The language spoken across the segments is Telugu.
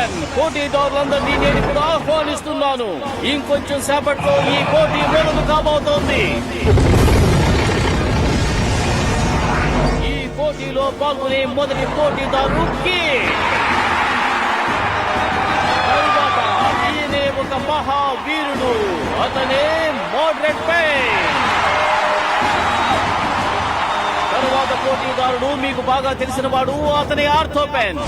ఆర్థోపెన్, పోటీదారులందరినీ నేను ఇప్పుడు ఆహ్వానిస్తున్నాను. ఇంకొంచెం సేపట్లో ఈ పోటీ మొదలు కాబోతోంది. ఈ పోటీలో పాల్గొనే మొదటి పోటీదారు తరువాత ఈయనే ఒక మహావీరుడు, అతనే మోడ్రెడ్ పెయిన్. తరువాత పోటీదారుడు మీకు బాగా తెలిసిన వాడు, అతని ఆర్థోపెన్.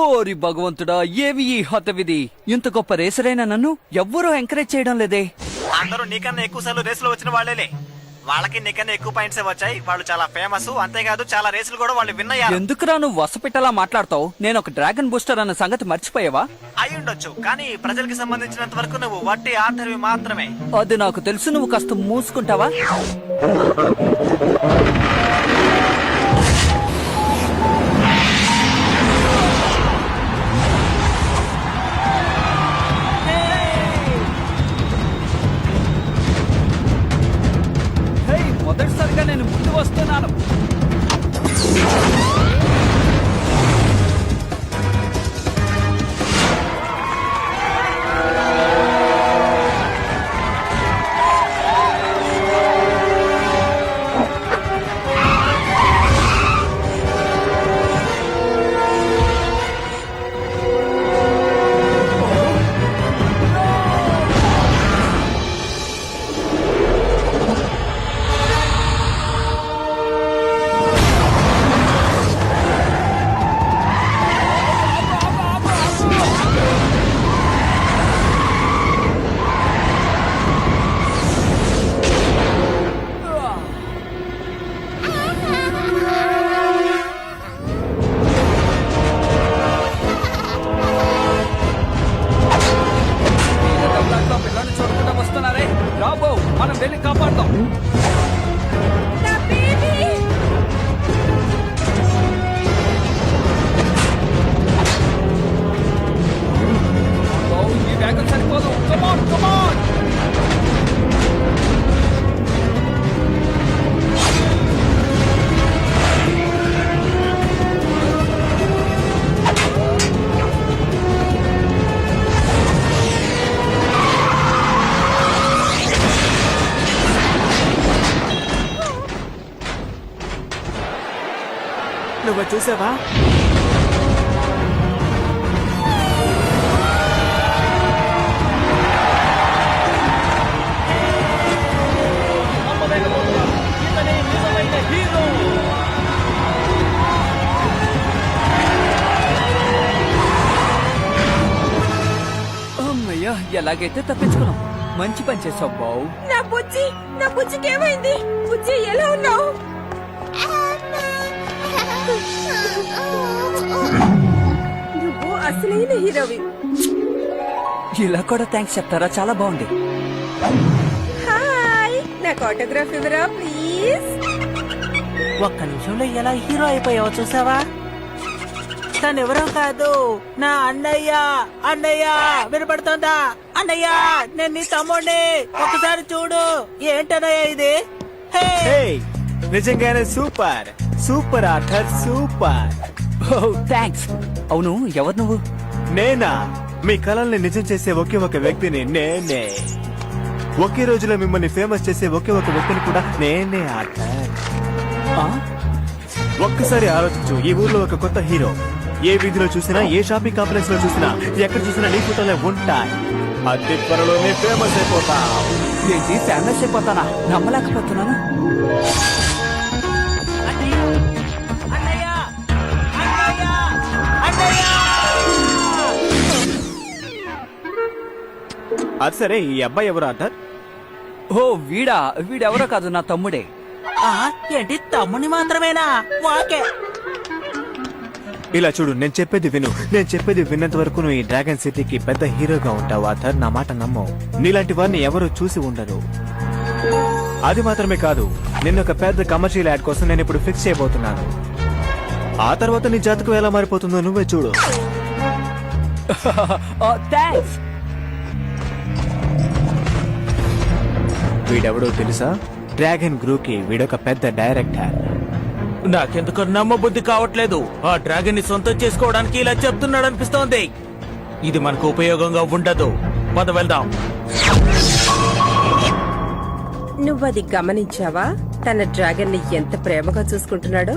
ఓరి భగవంతుడా, ఏమి ఈ హతవిధి! ఇంత గొప్ప రేసరైన నన్ను ఎవ్వరూ ఎంకరేజ్ చేయడం లేదే. అందరూ నీకన్నా ఎక్కువ సార్లు రేసులో వచ్చిన వాళ్ళేలే. వాళ్ళకి నీకన్నా ఎక్కువ పాయింట్స్ వచ్చాయి. వాళ్ళు చాలా ఫేమస్. అంతేకాదు చాలా రేసులు కూడా వాళ్ళు విన్నయ్యారు. ఎందుకురా నువ్వు వసపెట్టలా మాట్లాడతావు? నేను ఒక డ్రాగన్ బూస్టర్ అన్న సంగతి మర్చిపోయావా? అయి ఉండొచ్చు, కానీ ప్రజలకి సంబంధించినంత వరకు నువ్వు వట్టి ఆర్థర్వి మాత్రమే. అది నాకు తెలుసు. నువ్వు కాస్త మూసుకుంటావా? మొదటిసారిగా నేను ముందు వస్తున్నాను. మనం వెళ్ళి కాపాడతాం. ఈ వేగం సరిపోదు. కమాన్ కమాన్. నువ్వు చూసావా? ఇతనే నిజమైన హీరో. అమ్మయ్యా, ఎలాగైతే తప్పించుకున్నాం. మంచి పని చేసావు బావు. నా బుజ్జికి ఏమైంది? బుజ్జి ఎలా ఉన్నావు? నువ్వు అసలైన హీరోవి. ఇలా కూడా థ్యాంక్స్ చెప్తారా? చాలా బాగుంది. హాయ్, నాకు ఆటోగ్రాఫ్ ఇవ్వరా ప్లీజ్? ఒక్క నిమిషంలో ఎలా హీరో అయిపోయావో చూసావా? తనెవరో కాదు, నా అన్నయ్య. అన్నయ్య వినపడుతుందా? అన్నయ్య, నేను నీ తమ్ముడిని. ఒకసారి చూడు. ఏంటన్నయ్య ఇది? నిజంగానే super super Arthur, super. Thanks. అవును, ఎవరు నువ్వు? నేనా? మీ కలల్ని నిజం చేసే ఒకే ఒక వ్యక్తిని నేనే. ఒకే రోజులో మిమ్మల్ని ఫేమస్ చేసే ఒకే ఒక వ్యక్తిని కూడా నేనే ఆర్థర్. ఒక్కసారి ఆలోచించు. ఈ ఊర్లో ఒక కొత్త హీరో. ఏ వీధిలో చూసినా, ఏ షాపింగ్ కాంప్లెక్స్ లో చూసినా, ఎక్కడ చూసినా నీ ఫోటోలే ఉంటాయి. అతి త్వరలోనే ఫేమస్ అయిపోతా. ఏంటి, ఫేమస్ అయిపోతానా? నమ్మలేకపోతున్నాను. అది సరే, ఈ అబ్బాయి ఎవరు ఆర్థర్? ఓ వీడెవరో కాదు, నా తమ్ముడే. ఏంటి, తమ్ముని మాత్రమేనా? వాకే. ఇలా చూడు, నేను చెప్పేది విను. నేను చెప్పేది విన్నంత వరకు నువ్వు ఈ డ్రాగన్ సిటీకి పెద్ద హీరోగా ఉంటావు ఆర్థర్. నా మాట నమ్మవు. నీలాంటి వారిని ఎవరు చూసి ఉండరు. అది మాత్రమే కాదు, నిన్న ఒక పెద్ద కమర్షియల్ యాడ్ కోసం నేను ఇప్పుడు ఫిక్స్ చేయబోతున్నాను. ఆ తర్వాత నీ జాతకం ఎలా మారిపోతుందో నువ్వే చూడు. థ్యాంక్స్. వీడెవడో తెలుసా? డ్రాగన్ గ్రూ కి వీడొక పెద్ద డైరెక్టర్. నాకెందుకు నమ్మబుద్ధి కావట్లేదు. ఆ డ్రాగన్ ని సొంతం చేసుకోవడానికి ఇలా చెప్తున్నాడు అనిపిస్తోంది. ఇది మనకు ఉపయోగంగా ఉండదు. పద వెళ్దాం. నువ్వది గమనించావా? తన డ్రాగన్ ని ఎంత ప్రేమగా చూసుకుంటున్నాడో.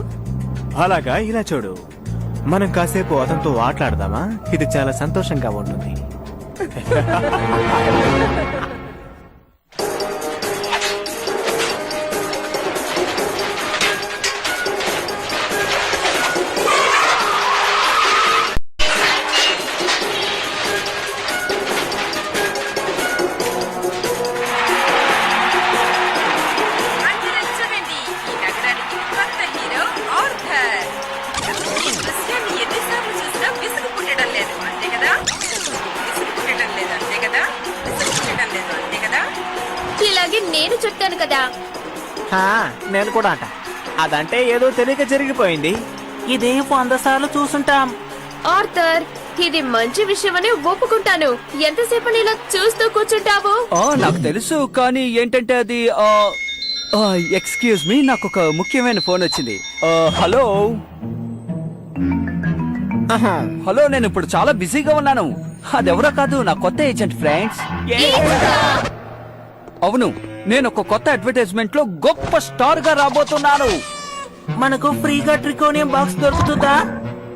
అలాగా, ఇలా చూడు, మనం కాసేపు అతనితో ఆటలాడదామా? ఇది చాలా సంతోషంగా ఉంటుంది. అందించండి ఈ నగరానికి కొత్త హీరో ఆర్థర్. ఈ దృశ్యాన్ని ఎన్నిసార్లు చూసినా విసుగు పుట్టడం లేదు, అంతే కదా? విసుగు పుట్టడం లేదు, అంతే కదా? విసుగు పుట్టడం లేదు, అంతే కదా? ఇలాగే నేను చుట్టాను కదా. నేను కూడా అంట. అదంటే ఏదో తెలియక జరిగిపోయింది. ఇది 100 సార్లు చూసుంటాం. ఆర్థర్, ఇది మంచి విషయమని ఒప్పుకుంటాను. ఎంతసేపు ఇలా చూస్తూ కూర్చుంటావు? నాకు తెలుసు, కానీ ఏంటంటే అది ఎక్స్క్యూజ్ మీ, నాకు ఒక ముఖ్యమైన ఫోన్ వచ్చింది. హలో హలో, నేను ఇప్పుడు చాలా బిజీగా ఉన్నాను. అదెవరో కాదు, నా కొత్త ఏజెంట్ ఫ్రెండ్స్. అవును, నేను ఒక కొత్త అడ్వర్టైజ్మెంట్ లో గొప్ప స్టార్ గా రాబోతున్నాను. మనకు ఫ్రీగా ట్రికోనియం బాక్స్ దొరుకుతుందా?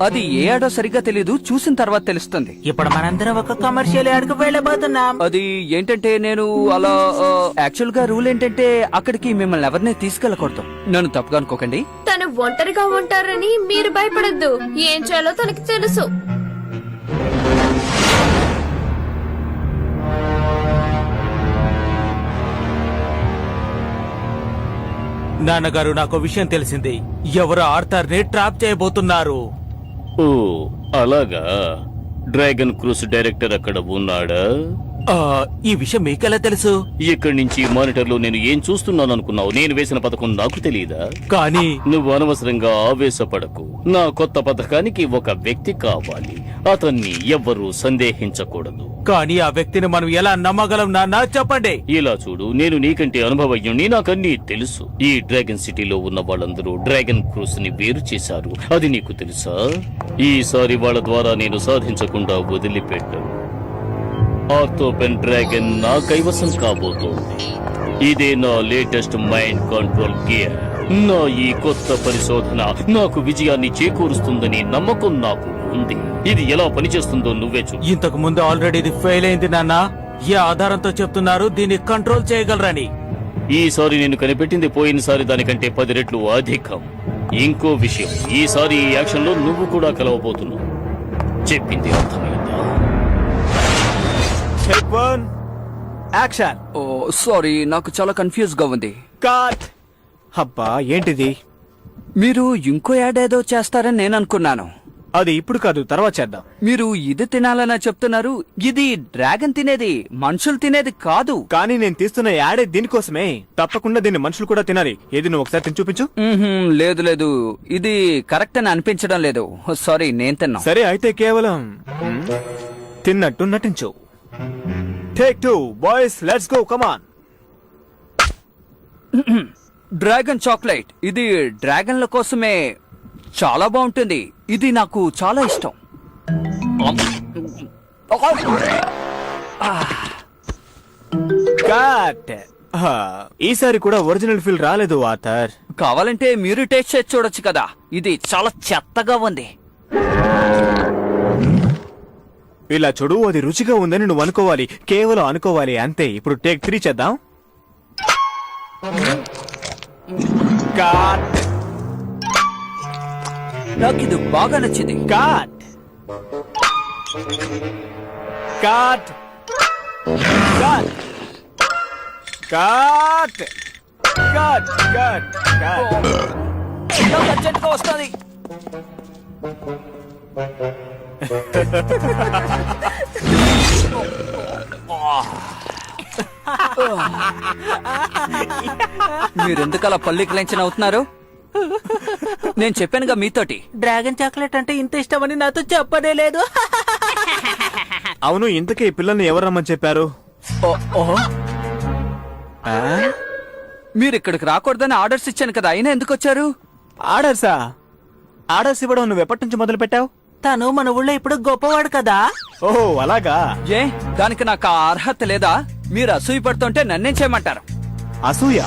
అది ఏ ఆడో సరిగ్గా తెలీదు, చూసిన తర్వాత తెలుస్తుంది. ఇప్పుడు మనందరం ఒక కమర్షియల్ యాడ్కు వెళ్ళబోతున్నాం. అది ఏంటంటే నేను అలా యాక్చువల్ గా రూల్ ఏంటంటే అక్కడికి మిమ్మల్ని ఎవరిని తీసుకెళ్ళకూడదు. నన్ను తప్పుగా అనుకోకండి. తను ఒంటరిగా ఉంటారని మీరు భయపడద్దు. ఏం చేయాలో తనకి తెలుసు. నాన్నగారు, నాకు విషయం తెలిసింది. ఎవరు ఆర్థర్ ని ట్రాప్ చేయబోతున్నారు. ఓ అలాగా, డ్రాగన్ క్రూస్ డైరెక్టర్ అక్కడ ఉన్నాడా? ఈ విషయం మీకెలా తెలుసు? ఇక్కడి నుంచి మానిటర్ లో నేను ఏం చూస్తున్నాను అనుకున్నావు? నేను వేసిన పథకం నాకు తెలియదా? కానీ నువ్వు అనవసరంగా ఆవేశపడకు. నా కొత్త పథకానికి ఒక వ్యక్తి కావాలి. అతన్ని ఎవ్వరూ సందేహించకూడదు. కానీ ఆ వ్యక్తిని మనం ఎలా నమ్మగలం నాన్న? చెప్పండి. ఇలా చూడు, నేను నీకంటే అనుభవజ్ఞుణ్ణి, నాకన్నీ తెలుసు. ఈ డ్రాగన్ సిటీలో ఉన్న వాళ్ళందరూ డ్రాగన్ క్రూస్ ని వేరు చేశారు. అది నీకు తెలుసా? ఈసారి వాళ్ళ ద్వారా నేను సాధించకుండా వదిలిపెట్టాను. ఆర్థోపెన్ డ్రాగన్ నా కైవసం కాబోతోంది. ఇదే నా లేటెస్ట్ మైండ్ కంట్రోల్ గేర్. నా ఈ కొత్త పరిశోధన నాకు విజయాన్ని చేకూరుస్తుందని నమ్మకం నాకు ఉంది. ఇది ఎలా పనిచేస్తుందో నువ్వే చూడు. ఇంతకు ముందు ఆల్రెడీ ఇది ఫెయిల్ అయింది నాన్న. ఏ ఆధారంతో చెప్తున్నారు దీన్ని కంట్రోల్ చేయగలరని? ఈసారి నేను కనిపెట్టింది పోయినసారి దానికంటే 10 రెట్లు అధికం. ఇంకో విషయం, ఈసారి ఈ యాక్షన్ లో నువ్వు కూడా కలవబోతున్నావు. చెప్పింది అర్థమైందా? Take one, action. ఓ సారీ, నాకు చాలా కన్ఫ్యూజ్ గా ఉంది. కట్. అబ్బా, ఏంటిది? మీరు ఇంకో యాడ్ ఏదో చేస్తారని నేను అనుకున్నాను. అది ఇప్పుడు కాదు, తర్వాత చేద్దాం. మీరు ఇది తినాలని చెప్తున్నారు. ఇది డ్రాగన్ తినేది, మనుషులు తినేది కాదు. కానీ నేను తీస్తున్న యాడే దీనికోసమే. తప్పకుండా దీన్ని మనుషులు కూడా తినాలి. ఏది, నువ్వు ఒకసారి తిని చూపించు. లేదు లేదు, ఇది కరెక్ట్ అని అనిపించడం లేదు. సారీ, నేను తిన్నా. సరే అయితే కేవలం తిన్నట్టు నటించు. Take 2 boys, let's go, come on. Dragon chocolate, ఇది డ్రాగన్ల కోసమే. చాలా బాగుంటుంది. ఇది నాకు చాలా ఇష్టం. కట్. ఈసారి కూడా ఒరిజినల్ ఫీల్ రాలేదు ఆథర్. కావాలంటే మీరు టేస్ట్ చేసి చూడొచ్చు కదా. ఇది చాలా చెత్తగా ఉంది. ఇలా చూడు, అది రుచిగా ఉందని నువ్వు అనుకోవాలి, కేవలం అనుకోవాలి అంతే. ఇప్పుడు టేక్ 3 చేద్దాం. కట్. నాకు ఇది బాగా నచ్చింది. Cut. Cut. Cut. Cut. Cut. Cut. Cut. నాకు అర్జెంట్గా వస్తుంది. మీరెందుకు అలా పల్లికి లంచన్ అవుతున్నారు? నేను చెప్పానుగా మీతోటి. డ్రాగన్ చాక్లెట్ అంటే ఇంత ఇష్టమని నాతో చెప్పనే లేదు. అవును, ఇంతకీ ఈ పిల్లల్ని ఎవరు రమ్మని చెప్పారు? మీరు ఇక్కడికి రాకూడదని ఆర్డర్స్ ఇచ్చాను కదా, అయినా ఎందుకు వచ్చారు? ఆర్డర్సా? ఆర్డర్స్ ఇవ్వడం నువ్వు ఎప్పటి నుంచి మొదలు పెట్టావు? తను మన ఊళ్ళో ఇప్పుడు గొప్పవాడు కదా. ఓహో అలాగా. ఏ దానికి నాకు ఆ అర్హత లేదా? మీరు అసూయ పడుతుంటే నన్నేం చేయమంటారు? అసూయ?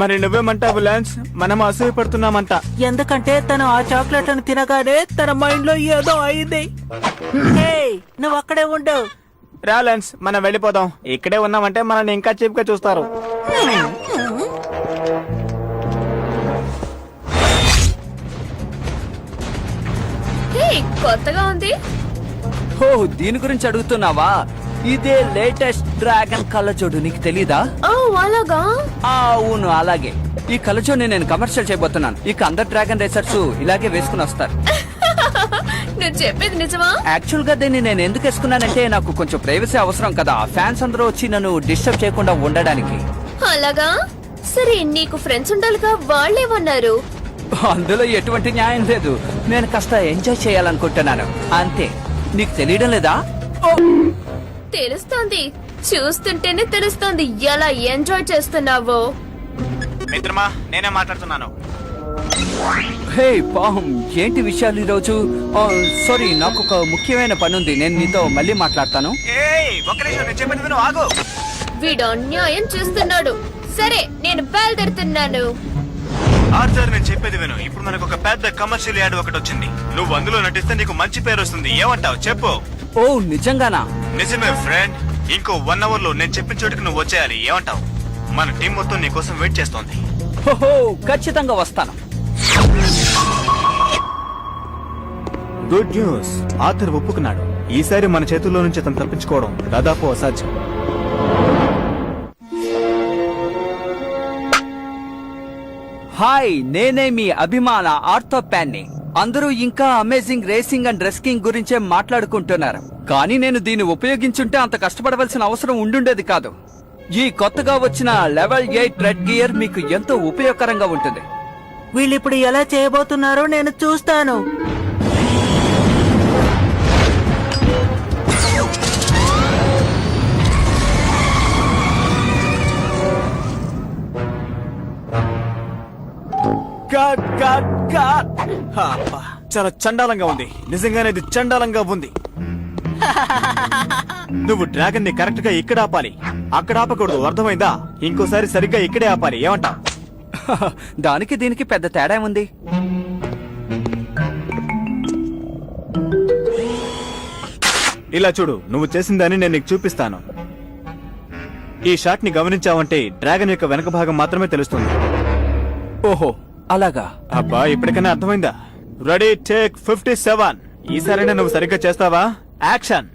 మరి నువ్వేమంటావు లాన్స్? మనం అసూయ పడుతున్నామంట. ఎందుకంటే తను ఆ చాక్లెట్ తినగానే తన మైండ్ లో ఏదో అయింది. నువ్వు అక్కడే ఉండు. రా లాన్స్, మనం వెళ్ళిపోదాం. ఇక్కడే ఉన్నామంటే మనల్ని ఇంకా చీప్ గా చూస్తారు. హే, కొత్తగా ఉంది. ఓ దీని గురించి అడుగుతున్నావా? ఇదే లేటెస్ట్ డ్రాగన్ కళ్ళజోడు, నీకు తెలీదా? ఓ అలాగా. అవును అలాగే. ఈ కళ్ళజోడిని నేను కమర్షియల్ చేయబోతున్నాను. ఇక అందరు డ్రాగన్ రేసర్స్ ఇలాగే వేసుకుని వస్తారు. నువ్వు చెప్పేది నిజమా? యాక్చువల్ గా దీన్ని నేను ఎందుకు వేసుకున్నానంటే నాకు కొంచెం ప్రైవసీ అవసరం కదా, ఫ్యాన్స్ అందరూ వచ్చి నన్ను డిస్టర్బ్ చేయకుండా ఉండడానికి. అలాగా. సరే, నీకు ఫ్రెండ్స్ ఉండాలిగా, వాళ్ళేమన్నారు? అందులో ఎటువంటి న్యాయం లేదు. నేను కాస్త ఎంజాయ్ చేయాలనుకుంటున్నాను అంతే. నీకు తెలియడం లేదా? తెలుస్తోంది, చూస్తుంటేనే తెలుస్తోంది ఎలా ఎంజాయ్ చేస్తున్నావో. మిత్రమా, నేనే మాట్లాడుతున్నాను. హే పాహం, ఏంటి విషయాలు ఈరోజు? సారీ, నాకు ఒక ముఖ్యమైన పని ఉంది. నేను నీతో మళ్ళీ మాట్లాడతాను. ఏయ్, ఒక్క నిమిషం, నేను చెప్పేది విను, ఆగు. వీడు అన్యాయం చేస్తున్నాడు. సరే, నేను బయలుదేరుతున్నాను. ఆర్థర్, నేను చెప్పేది విను. ఇప్పుడు మనకు ఒక పెద్ద కమర్షియల్ యాడ్ ఒకటి వచ్చింది. నువ్వు అందులో నటిస్తే నీకు మంచి పేరు వస్తుంది. ఏమంటావు చెప్పు? ఓ నిజంగానా? నిజమే ఫ్రెండ్. ఇంకో 1 అవర్ లో నేను చెప్పిన చోటుకి నువ్వు వచ్చేయాలి. ఏమంటావు? మన టీం మొత్తం నీ కోసం వెయిట్ చేస్తోంది. హోహో, ఖచ్చితంగా వస్తాను. గుడ్ న్యూస్, ఆర్థర్ ఒప్పుకున్నాడు. ఈసారి మన చేతుల్లో నుంచి అతను తప్పించుకోవడం దాదాపు అసాధ్యం. హాయ్, నేనే మీ అభిమాన ఆర్థోపాన్ని. అందరూ ఇంకా అమేజింగ్ రేసింగ్ అండ్ రెస్కింగ్ గురించే మాట్లాడుకుంటున్నారు. కానీ నేను దీన్ని ఉపయోగించుంటే అంత కష్టపడవలసిన అవసరం ఉండుండేది కాదు. ఈ కొత్తగా వచ్చిన లెవెల్ 8 రెడ్ గియర్ మీకు ఎంతో ఉపయోగకరంగా ఉంటుంది. వీళ్ళిప్పుడు ఎలా చేయబోతున్నారో నేను చూస్తాను. చాలా చండాలంగా ఉంది. నిజంగానే ఇది చండాలంగా ఉంది. నువ్వు డ్రాగన్ ని కరెక్ట్ గా ఇక్కడ ఆపాలి, అక్కడ ఆపకూడదు. అర్థమైందా? ఇంకోసారి సరిగ్గా ఇక్కడే ఆపాలి. ఏమంటావ్? దానికి దీనికి పెద్ద తేడా ఉంది. ఇలా చూడు, నువ్వు చేసిందని నేను నీకు చూపిస్తాను. ఈ షాట్ ని గమనించావంటే డ్రాగన్ యొక్క వెనక భాగం మాత్రమే తెలుస్తుంది. ఓహో అలాగా. అబ్బా, ఇప్పటికైనా అర్థమైందా? Ready, take 57. ఈసారైనా నువ్వు సరిగ్గా చేస్తావా? యాక్షన్.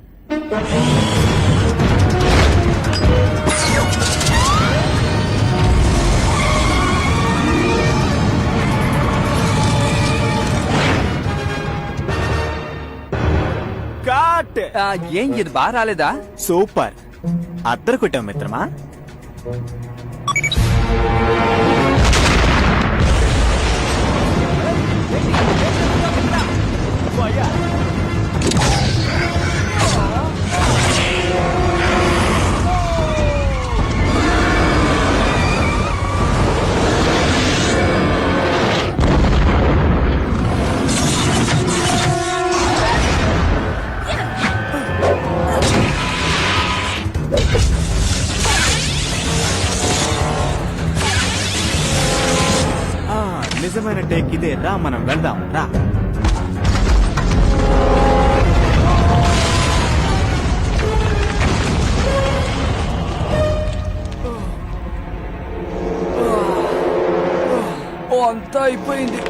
కట్. ఏం ఇది బాగా రాలేదా? సూపర్, అద్దరు కొట్టాం మిత్రమా. నిజమైన టేక్ ఇదే. రా, మనం వెళ్దాం. రా. అంతా అయిపోయింది.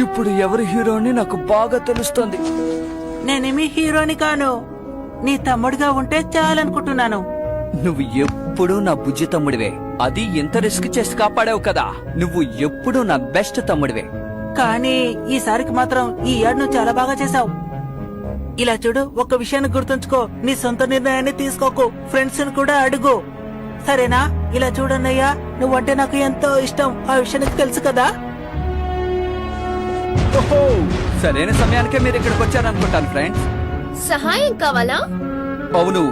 ఇప్పుడు ఎవరు హీరో అని నాకు బాగా తెలుస్తుంది. నేనేమి హీరోని కాను. నీ తమ్ముడిగా ఉంటే చాలనుకుంటున్నాను. నువ్వు ఎప్పుడూ నా బుజ్జి తమ్ముడివే. అది ఎంత రిస్క్ చేసి కాపాడావు కదా. నువ్వు ఎప్పుడూ నా బెస్ట్ తమ్ముడివే. కానీ ఈసారికి మాత్రం ఈ యాడ్ నువ్వు చాలా బాగా చేసావు. ఇలా చూడు, ఒక్క విషయాన్ని గుర్తుంచుకో, నీ సొంత నిర్ణయాన్ని తీసుకోకు, ఫ్రెండ్స్ ని కూడా అడుగు, సరేనా? ఇలా చూడన్నయ్యా, నువ్వంటే నాకు ఎంతో ఇష్టం, ఆ విషయం నీకు తెలుసు కదా. ఓహో, సరైన సమయానికే మీరు ఇక్కడికి వచ్చారనుకుంటాను ఫ్రెండ్స్. సహాయం కావాలా? అవును,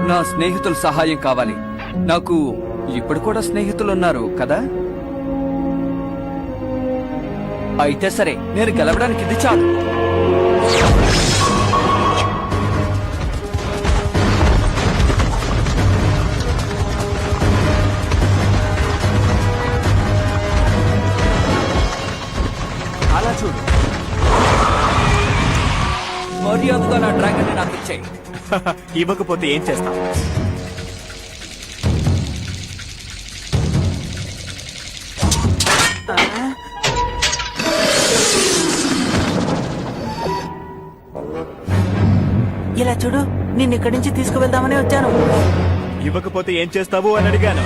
నా స్నేహితుల సహాయం కావాలి. నాకు ఇప్పుడు కూడా స్నేహితులు ఉన్నారు కదా. అయితే సరే, నేను గెలవడానికి ఇది చాలు. అలా చూడు. మర్యాదగా నా డ్రాగన్ నాకు ఇచ్చేయి. ఇవ్వకపోతే ఏం చేస్తాం? ఇలా చూడు, నిన్ను ఇక్కడి నుంచి తీసుకువెళ్దామని వచ్చాను. ఇవ్వకపోతే ఏం చేస్తావు అని అడిగాను.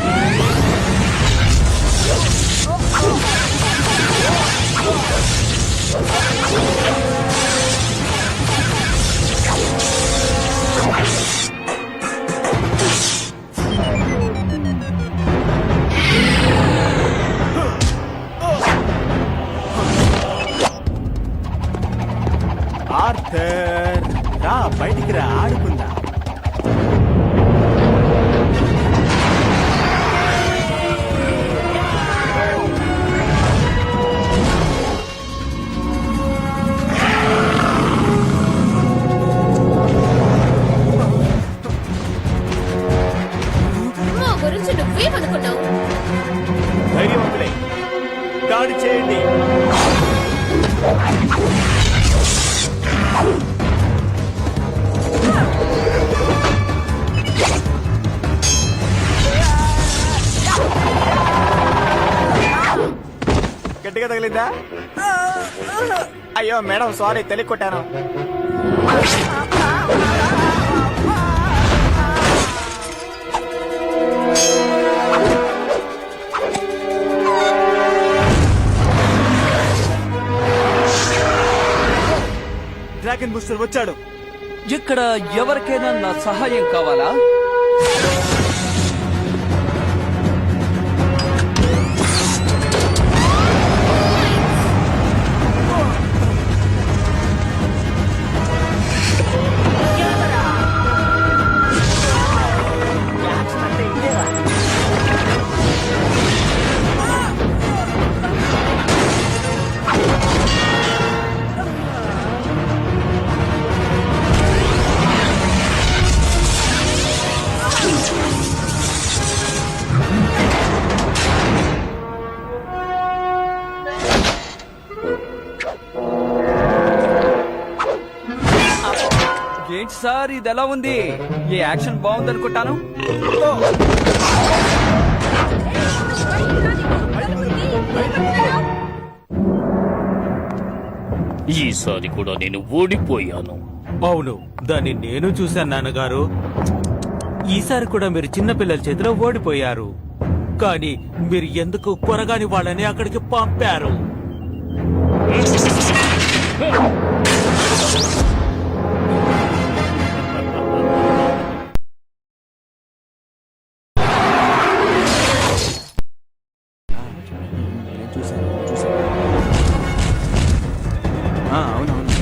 ఆర్థర్, రా బయటికి రా, ఆడుకుందా. మా గురించి నువ్వేమనుకున్నావు? ధైర్యవంతులే, దాడి చేయండి. గట్టిగా తగిలిందా? అయ్యో మేడం, సారీ, తెలియ కొట్టాను. డ్రాగన్ బూస్టర్ వచ్చాడు. ఇక్కడ ఎవరికైనా నా సహాయం కావాలా? ఏంటి సార్, ఇది ఎలా ఉంది? ఈ యాక్షన్ బాగుందనుకుంటాను. ఈసారి కూడా నేను ఓడిపోయాను. అవును, దాన్ని నేను చూశాను నాన్నగారు. ఈసారి కూడా మీరు చిన్నపిల్లల చేతిలో ఓడిపోయారు. కానీ మీరు ఎందుకు కొరగాని వాళ్ళని అక్కడికి పంపారు? అవునవును.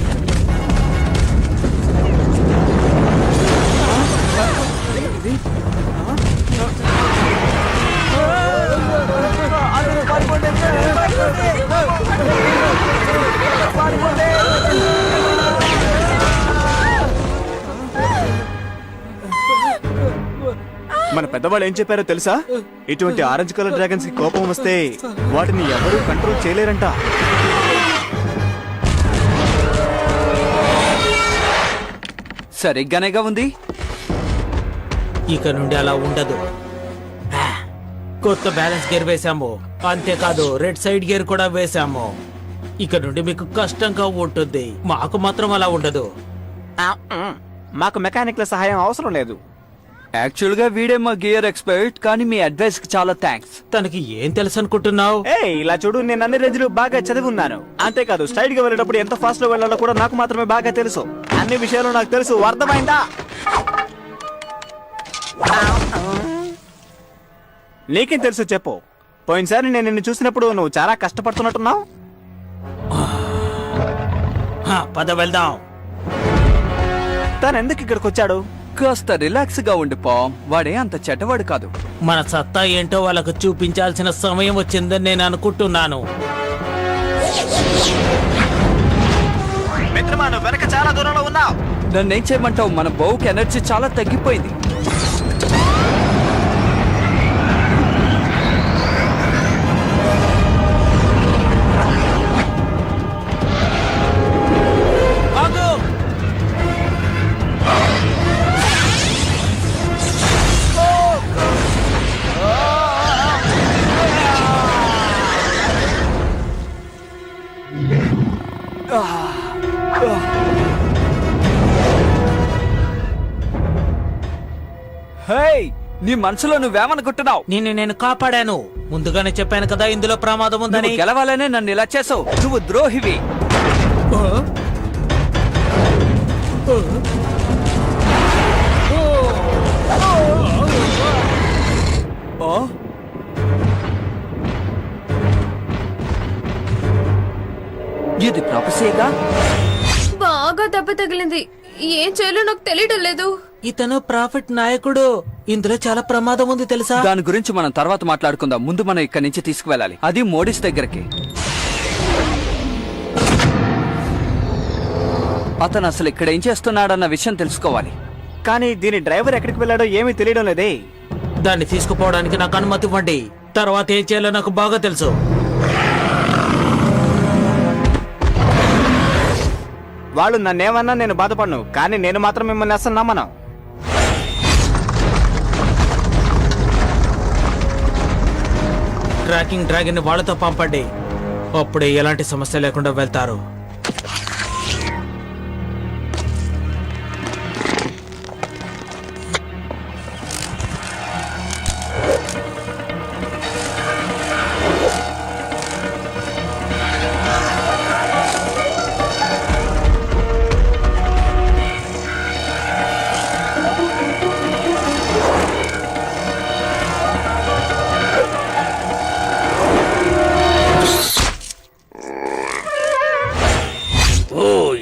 మన పెద్దవాళ్ళు ఏం చెప్పారో తెలుసా? ఇటువంటి ఆరెంజ్ కలర్ డ్రాగన్స్ కి కోపం వస్తే వాటిని ఎవరూ కంట్రోల్ చేయలేరంట. సరిగ్గానేగా ఉంది. ఇక నుండి అలా ఉండదు. కొత్త బ్యాలెన్స్ గేర్ వేశాము, అంతేకాదు రెడ్ సైడ్ గేర్ కూడా వేశాము. ఇక నుండి మీకు కష్టంగా ఉంటుంది, మాకు మాత్రం అలా ఉండదు. మాకు మెకానిక్ల సహాయం అవసరం లేదు. యాక్చువల్ గా వీడే మా గియర్ ఎక్స్పర్ట్, కానీ మీ అడ్వైస్ కి చాలా థ్యాంక్స్. తనకి ఏం తెలుసు అనుకుంటున్నావు? ఇలా చూడు, నేను అన్ని రేంజ్లు బాగా చదివి ఉన్నాను. అంతేకాదు స్ట్రైట్ గా వెళ్ళేటప్పుడు ఎంత ఫాస్ట్ లో వెళ్ళాలో కూడా నాకు మాత్రమే బాగా తెలుసు. అన్ని విషయాలు నాకు తెలుసు, అర్థమైందా? నీకేం తెలుసు చెప్పు. పోయినసారి నేను నిన్ను చూసినప్పుడు నువ్వు చాలా కష్టపడుతున్నట్టున్నావు. పద వెళ్దాం. తను ఎందుకు ఇక్కడికి వచ్చాడు? కాస్త రిలాక్స్ గా ఉండి పామ్, వాడే అంత చెడ్డవాడు కాదు. మన సత్తా ఏంటో వాళ్ళకు చూపించాల్సిన సమయం వచ్చిందని నేను అనుకుంటున్నాను. మిత్రమా, నువ్వు వెనక చాలా దూరంలో ఉన్నావు. నన్నేం చేయమంటావు? మన బౌకి ఎనర్జీ చాలా తగ్గిపోయింది. హే, నీ మనసులో నువ్వేమనుకుంటున్నావు? నేను కాపాడాను. ముందుగానే చెప్పాను కదా ఇందులో ప్రమాదం ఉందని. నువ్వు గెలవాలనే నన్ను ఇలా చేసావు. నువ్వు ద్రోహివి. ఇది ప్రాపసేగా? బాగా దెబ్బ తగిలింది. ఏం చేయాలో నాకు తెలియడం లేదు. ఇతను ప్రాఫిట్ నాయకుడు. ఇందులో చాలా ప్రమాదం ఉంది తెలుసా? దాని గురించి మనం తర్వాత మాట్లాడుకుందాం. ముందు మనం ఇక్కడి నుంచి తీసుకువెళ్ళాలి, అది మోడీస్ దగ్గరికి. అతను అసలు ఇక్కడ ఏం చేస్తున్నాడన్న విషయం తెలుసుకోవాలి. కానీ దీని డ్రైవర్ ఎక్కడికి వెళ్ళాడో ఏమీ తెలియడం లేదే. దాన్ని తీసుకుపోవడానికి నాకు అనుమతి ఇవ్వండి. తర్వాత ఏం చేయాలో నాకు బాగా తెలుసు. వాళ్ళు నన్నేమన్నా నేను బాధపడను, కానీ నేను మాత్రం మిమ్మల్ని అసలు నమ్మను. ట్రాకింగ్ డ్రాగన్ ని వాళ్ళతో పంపండి. అప్పుడే ఎలాంటి సమస్య లేకుండా వెళ్తారు.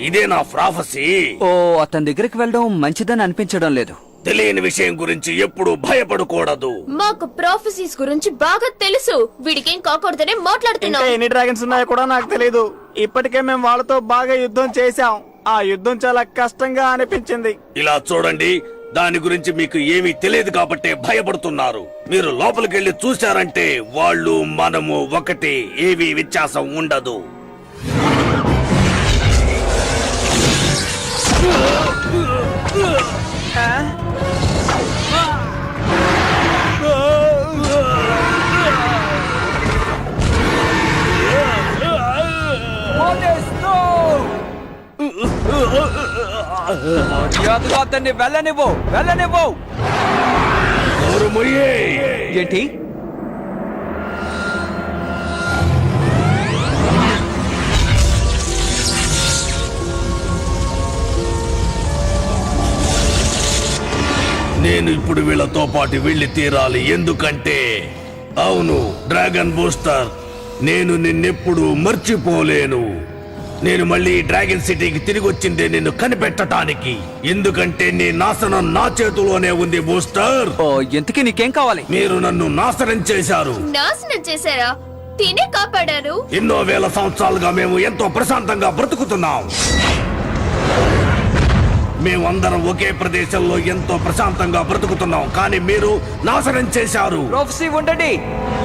ఇదే నా ప్రాఫెసీ. ఓ, అతని దగ్గరికి వెళ్ళడం మంచిదని అనిపించడం లేదు. తెలియని విషయం గురించి ఎప్పుడు భయపడకూడదు. మాకు ప్రాఫెసీస్ గురించి బాగా తెలుసు. వీడికేం కాకూడదనే ఇంకా మాట్లాడుతున్నావు. ఎన్ని డ్రాగన్స్ ఉన్నాయో కూడా నాకు తెలియదు. ఇప్పటికే మేము వాళ్ళతో బాగా యుద్ధం చేశాం. ఆ యుద్ధం చాలా కష్టంగా అనిపించింది. ఇలా చూడండి, దాని గురించి మీకు ఏమీ తెలియదు కాబట్టే భయపడుతున్నారు. మీరు లోపలికెళ్ళి చూశారంటే వాళ్ళు మనము ఒకటి, ఏమీ వ్యత్యాసం ఉండదు. మర్యాదగా అతన్ని వెళ్ళనివ్వు. ఏంటి? నేను ఇప్పుడు వీళ్ళతో పాటు వెళ్ళి తీరాలి. ఎందుకంటే అవును డ్రాగన్ బూస్టర్, నేను నిన్నెప్పుడు మర్చిపోలేను. నేను మళ్ళీ డ్రాగన్ సిటీకి తిరిగి వచ్చిందే నిన్ను కనిపెట్టడానికి. ఎందుకంటే నీ నాశనం నా చేతిలోనే ఉంది బూస్టర్. ఓ, ఇంతకీ నీకేం కావాలి? మీరు నన్ను నాశనం చేశారు. నాశనం చేశారా? తినే కాపాడారు. ఎన్నో వేల సంవత్సరాలుగా మేము ఎంతో ప్రశాంతంగా బ్రతుకుతున్నాం. మేమందరం ఒకే ప్రదేశంలో ఎంతో ప్రశాంతంగా బ్రతుకుతున్నాం, కానీ మీరు నాశనం చేశారు. ప్రొఫెసీ ఉండండి,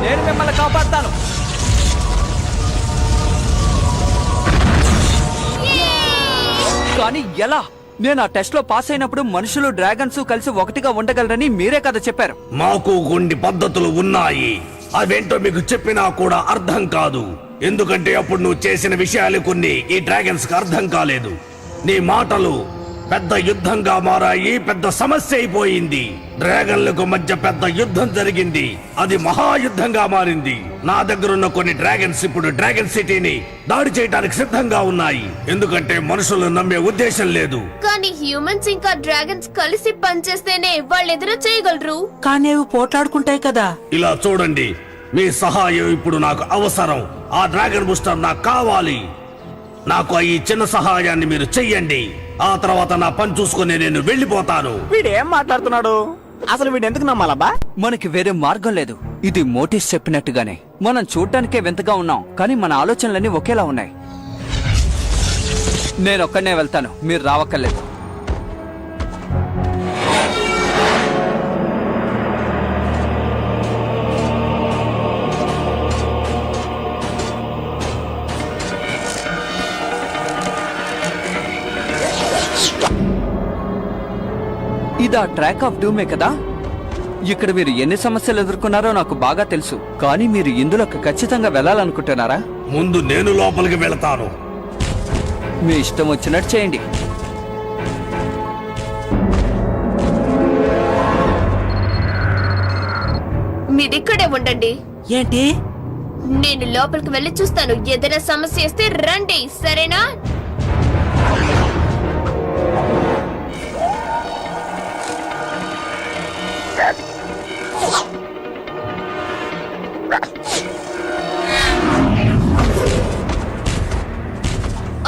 నేను మిమ్మల్ని కాపాడతాను. కానీ ఎలా? నేను ఆ టెస్ట్ లో పాస్ అయినప్పుడు మనుషులు డ్రాగన్స్ కలిసి ఒకటిగా ఉండగలరని మీరే కదా చెప్పారు. మాకు కొన్ని పద్ధతులు ఉన్నాయి. అవేంటో మీకు చెప్పినా కూడా అర్థం కాదు. ఎందుకంటే అప్పుడు నువ్వు చేసిన విషయాలు కొన్ని ఈ డ్రాగన్స్ కి అర్థం కాలేదు. నీ మాటలు పెద్ద యుద్ధంగా మారాయి. పెద్ద సమస్య అయిపోయింది. డ్రాగన్లకు మధ్య పెద్ద యుద్ధం జరిగింది. అది మహాయుద్ధంగా మారింది. నా దగ్గరున్న కొన్ని డ్రాగన్స్ ఇప్పుడు డ్రాగన్ సిటీని దాడి చేయడానికి సిద్ధంగా ఉన్నాయి. ఎందుకంటే మనుషులు నమ్మే ఉద్దేశం లేదు. కానీ హ్యూమన్స్ ఇంకా డ్రాగన్స్ కలిసి పనిచేస్తేనే వాళ్ళు ఎదురు చేయగలరు. కానీ అవి పోట్లాడుకుంటాయి కదా. ఇలా చూడండి, మీ సహాయం ఇప్పుడు నాకు అవసరం. ఆ డ్రాగన్ బూస్టర్ నాకు కావాలి. నాకు ఈ చిన్న సహాయాన్ని మీరు చెయ్యండి. ఆ తర్వాత నా పని చూసుకుని నేను వెళ్ళిపోతాను. వీడేం మాట్లాడుతున్నాడు? అసలు వీడు ఎందుకు నమ్మాలబ్బా? మనకి వేరే మార్గం లేదు. ఇది మోటిస్ చెప్పినట్టుగానే మనం చూడ్డానికే వింతగా ఉన్నాం, కానీ మన ఆలోచనలన్నీ ఒకేలా ఉన్నాయి. నేనొక్కనే వెళ్తాను, మీరు రావక్కర్లేదు. ఇదా ట్రాక్ ఆఫ్ డూమే కదా? ఇక్కడ మీరు ఎన్ని సమస్యలు ఎదుర్కొన్నారో నాకు బాగా తెలుసు, కానీ మీరు ఇందులోకి ఖచ్చితంగా వెళ్ళాలనుకుంటున్నారా? ముందు నేను లోపలికి వెళతాను. మీ ఇష్టం వచ్చినట్టు చేయండి. మీరిక్కడే ఉండండి. ఏంటి? నేను లోపలికి వెళ్ళి చూస్తాను. ఏదైనా సమస్య వస్తే రండి, సరేనా?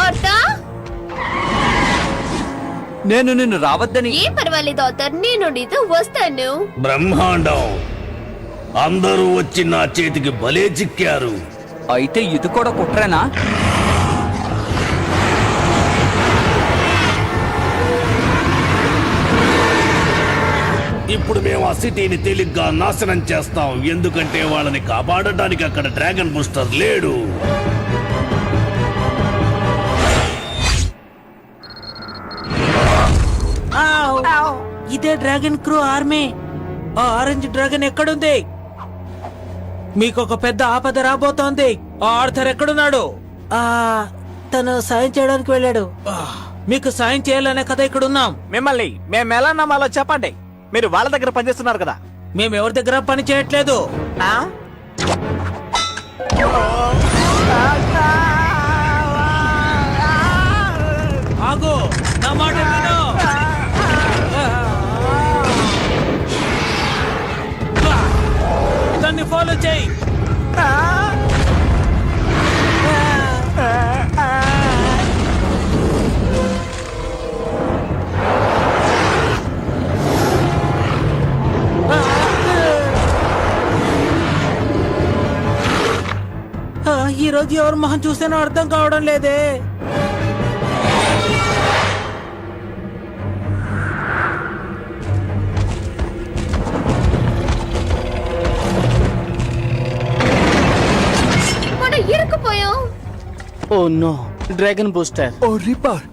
ఆర్తా, నేను నిన్ను రావద్దని. ఏం పర్వాలేదు ఆర్థర్, నేను నీతో వస్తాను. బ్రహ్మాండం. అందరూ వచ్చి నా చేతికి భలే చిక్కారు. అయితే ఇది కూడా కుట్రేనా? ఇప్పుడు మేము ఆ సిటీని తేలిగ్గా నాశనం చేస్తాం. ఎందుకంటే వాళ్ళని కాపాడడానికి అక్కడ డ్రాగన్ బూస్టర్ లేడు. ఇదే డ్రాగన్ క్రూ ఆర్మీ. ఆ ఆరెంజ్ డ్రాగన్ ఎక్కడుంది? మీకు ఒక పెద్ద ఆపద రాబోతోంది. ఆ ఆర్థర్ ఎక్కడున్నాడు? తను సాయం చేయడానికి వెళ్ళాడు. మీకు సాయం చేయాలనే కదా ఇక్కడ ఉన్నాం. మిమ్మల్ని మేము ఎలా నమ్మాలో చెప్పండి. మీరు వాళ్ళ దగ్గర పనిచేస్తున్నారు కదా. మేము ఎవరి దగ్గర పని చేయట్లేదు. ఆగు, నా మాట విను. దాన్ని ఫాలో చేయి. ఈ రోజు ఎవరు మొహం చూస్తేనో అర్థం కావడం లేదే. మనం ఇరుక్కుపోయాం. Oh no, dragon booster. Oh reaper,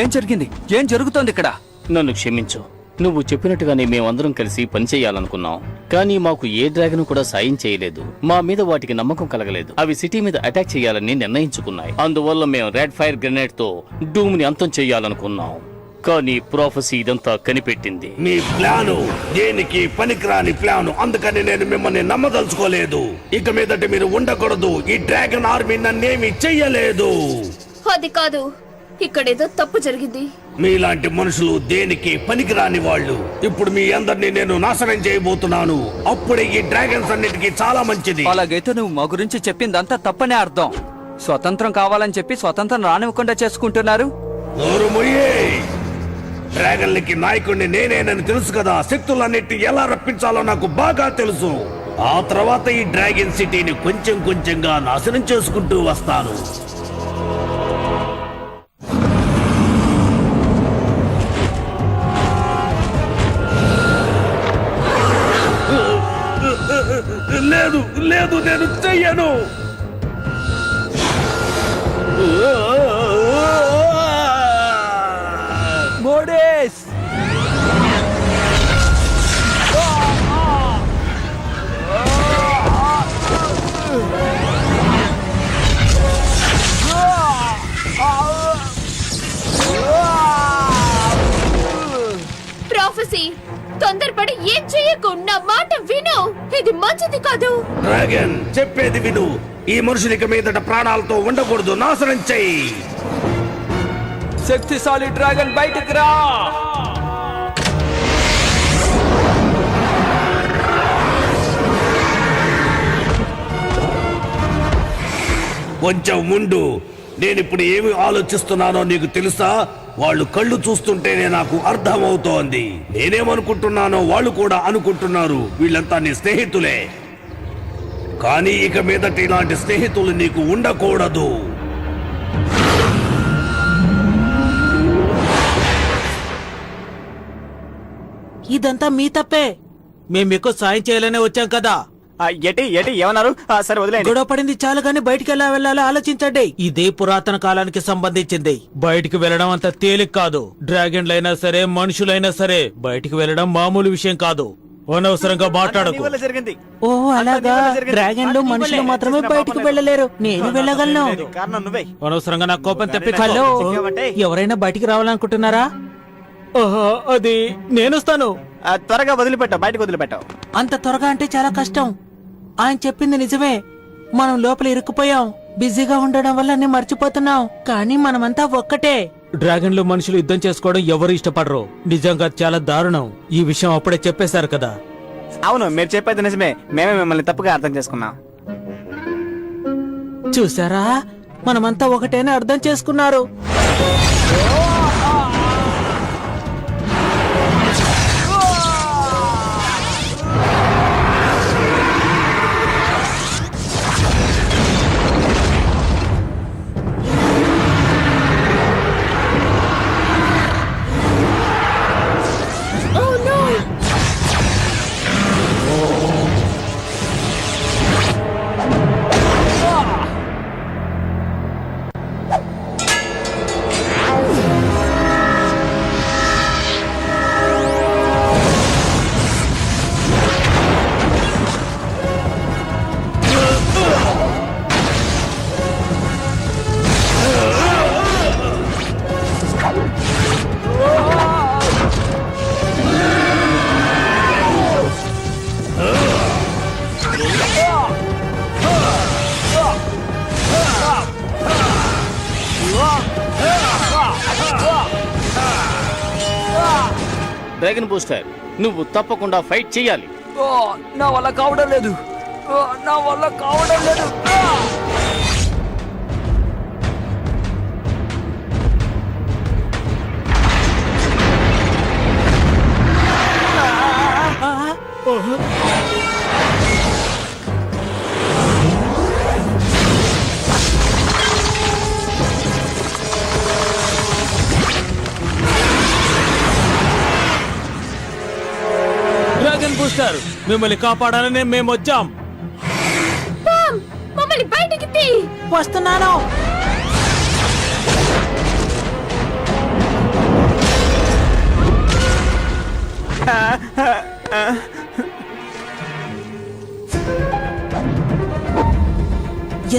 ఏం జరిగింది? ఏం జరుగుతోంది ఇక్కడ? నన్ను క్షమించు. నువ్వు చెప్పినట్టుగానే మేమందరం కలిసి పనిచేయాలనుకున్నాం, కానీ మాకు ఏ డ్రాగన్ కూడా సాయం చేయలేదు. మా మీద వాటికి నమ్మకం కలగలేదు. అవి సిటీ మీద అటాక్ చేయాలని నిర్ణయించుకున్నాయి. అందువల్ల మేము రెడ్ ఫైర్ గ్రెనేడ్ తో డూమ్ ని అంతం చేయాలనుకున్నాం. కానీ ప్రాఫెసీ ఇదంతా కనిపెట్టింది. మీ ప్లాను దేనికి పనికిరాని ప్లాను. అందుకని నేను మిమ్మల్ని నమ్మదలుచుకోలేదు. ఇక మీదట మీరు ఉండకూడదు. ఈ డ్రాగన్ ఆర్మీ నన్నేమి చెయ్యలేదు. అది కాదు, ఇక్కడేదో తప్పు జరిగింది. మీలాంటి మనుషులు దేనికి పనికిరాని వాళ్ళు. ఇప్పుడు మీ అందరినీ నేను నాశనం చేయబోతున్నాను. అప్పుడే ఈ డ్రాగన్స్ అన్నిటికీ చాలా మంచిది. అలాగైతే నువ్వు మా గురించి చెప్పిందంతా తప్పనే అర్థం. స్వతంత్రం కావాలని చెప్పి స్వతంత్రం రానివ్వకుండా చేసుకుంటున్నారు. నోరు మొయ్యే. డ్రాగన్లకి నాయకుడిని నేనేనని తెలుసు కదా. శక్తులన్నిటి ఎలా రప్పించాలో నాకు బాగా తెలుసు. ఆ తర్వాత ఈ డ్రాగన్ సిటీని కొంచెం కొంచెంగా నాశనం చేసుకుంటూ వస్తాను. లేదు లేదు, నేను చెయ్యను. మోడేస్, చూసి తొందరపడి ఏం చెయ్యకు. నా మాట విను, ఇది మంచిది కాదు. డ్రాగన్ చెప్పేది విను. ఈ మనుషులిక మీదట ప్రాణాలతో ఉండకూడదు, నాశనం చెయ్యి. శక్తిశాలి డ్రాగన్ బయటకు రా. కొంచెం ముందు నేనిప్పుడు ఏమి ఆలోచిస్తున్నానో నీకు తెలుసా? వాళ్ళు కళ్ళు చూస్తుంటేనే నాకు అర్థమవుతోంది. నేనేమనుకుంటున్నానో వాళ్ళు కూడా అనుకుంటున్నారు. వీళ్ళంతా నీ స్నేహితులే, కానీ ఇక మీదట ఇలాంటి స్నేహితులు నీకు ఉండకూడదు. ఇదంతా మీ తప్పే. మేము మీకు సాయం చేయాలనే వచ్చాం కదా. ఎటి ఏమన్నారు? సరే వదిలేండి. గొడవ పడింది చాలు గాని బయటికి ఎలా వెళ్ళాలో ఆలోచించండి. ఇదే పురాతన కాలానికి సంబంధించింది. బయటికి వెళ్ళడం అంత తేలిక కాదు. డ్రాగన్లైనా సరే, మనుషులైనా సరే బయటికి వెళ్ళడం మామూలు విషయం కాదు. అనవసరంగా మాట్లాడకు. జరిగింది. ఓ అలాగా, డ్రాగన్లు మనుషులు మాత్రమే బయటికి వెళ్ళలేరు, నేను వెళ్ళగలను. కారణం నువ్వే. అనవసరంగా నా కోపం తెప్పించు. హలో, ఎవరైనా బయటికి రావాలనుకుంటున్నారా? ఆహా, అది నేనొస్తాను. త్వరగా వదిలిపెట్టావు, బయటకు వదిలిపెట్టావు. అంత త్వరగా అంటే చాలా కష్టం. ఆయన చెప్పింది నిజమే. మనం లోపల ఇరుక్కుపోయాం. బిజీగా ఉండడం వల్ల అన్ని మర్చిపోతున్నాం. కానీ మనమంతా ఒక్కటే. డ్రాగన్లు మనుషులు యుద్ధం చేసుకోవడం ఎవరు ఇష్టపడరు. నిజంగా చాలా దారుణం. ఈ విషయం అప్పుడే చెప్పేశారు కదా. అవును, మీరు చెప్పేది నిజమే. మేమే మిమ్మల్ని తప్పుగా అర్థం చేసుకున్నాం. చూసారా, మనమంతా ఒకటేనే అర్థం చేసుకున్నారు. Oh no! డ్రాగన్ బూస్టర్, నువ్వు తప్పకుండా ఫైట్ చెయ్యాలి. నా వల్ల కావడం లేదు. నా వల్ల కావడం లేదు. డ్రాగన్ బూస్టర్, మిమ్మల్ని కాపాడాలని మేము వచ్చాం. పామ్, మమ్మల్ని బయటికి తీ. వస్తున్నాను.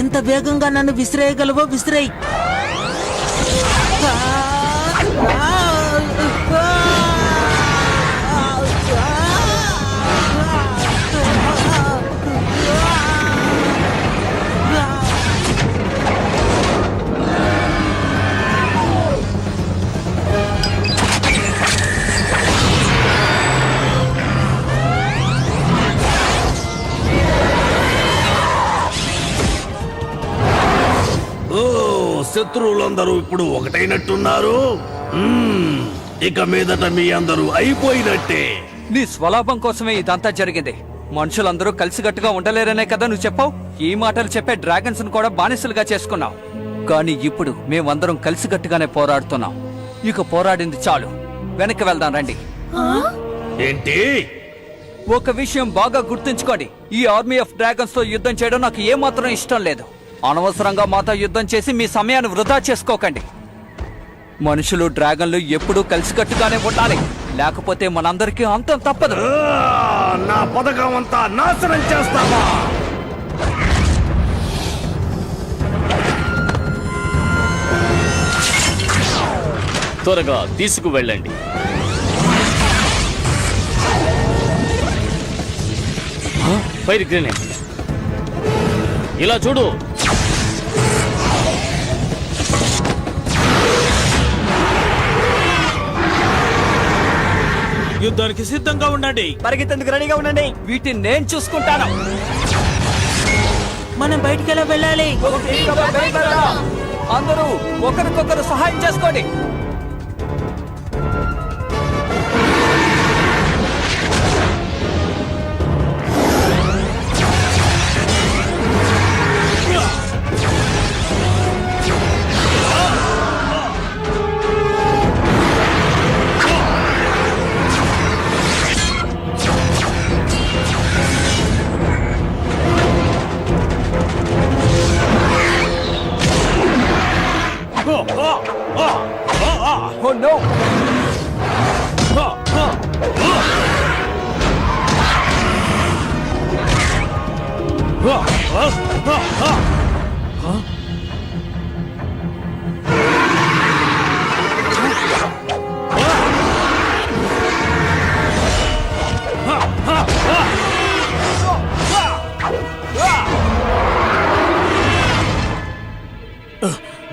ఎంత వేగంగా నన్ను విసిరేయగలవో విసిరేయ్. శత్రువులందరూ ఇప్పుడు ఒకటైనట్టున్నారు. ఇక మీదట మీ అందరూ అయిపోయినట్టే. నీ స్వలాభం కోసమే ఇదంతా జరిగింది. మనుషులందరూ కలిసికట్టుగా ఉండలేరనే కదా నువ్వు చెప్పావు. ఈ మాటలు చెప్పే డ్రాగన్స్ ను కూడా బానిసలుగా చేసుకున్నావు. కానీ ఇప్పుడు మేమందరం కలిసికట్టుగానే పోరాడుతున్నాం. ఇక పోరాడింది చాలు, వెనక్కి వెళ్దాం రండి. ఏంటి? ఒక విషయం బాగా గుర్తుంచుకోండి, ఈ ఆర్మీ ఆఫ్ డ్రాగన్స్ తో యుద్ధం చేయడం నాకు ఏమాత్రం ఇష్టం లేదు. అనవసరంగా మాతో యుద్ధం చేసి మీ సమయాన్ని వృధా చేసుకోకండి. మనుషులు డ్రాగన్లు ఎప్పుడూ కలిసికట్టుగానే ఉండాలి, లేకపోతే మనందరికీ అంతం తప్పదు. నా పథకం అంతా నాశనం చేస్తావా? త్వరగా తీసుకువెళ్ళండి. Fire grenade. ఇలా చూడు. యుద్ధానికి సిద్ధంగా ఉండండి. పరిగెత్తేందుకు రెడీగా ఉండండి. వీటిని నేను చూసుకుంటాను. మనం బయటికి ఎలా వెళ్ళాలి? అందరూ ఒకరికొకరు సహాయం చేసుకోండి. Oh no!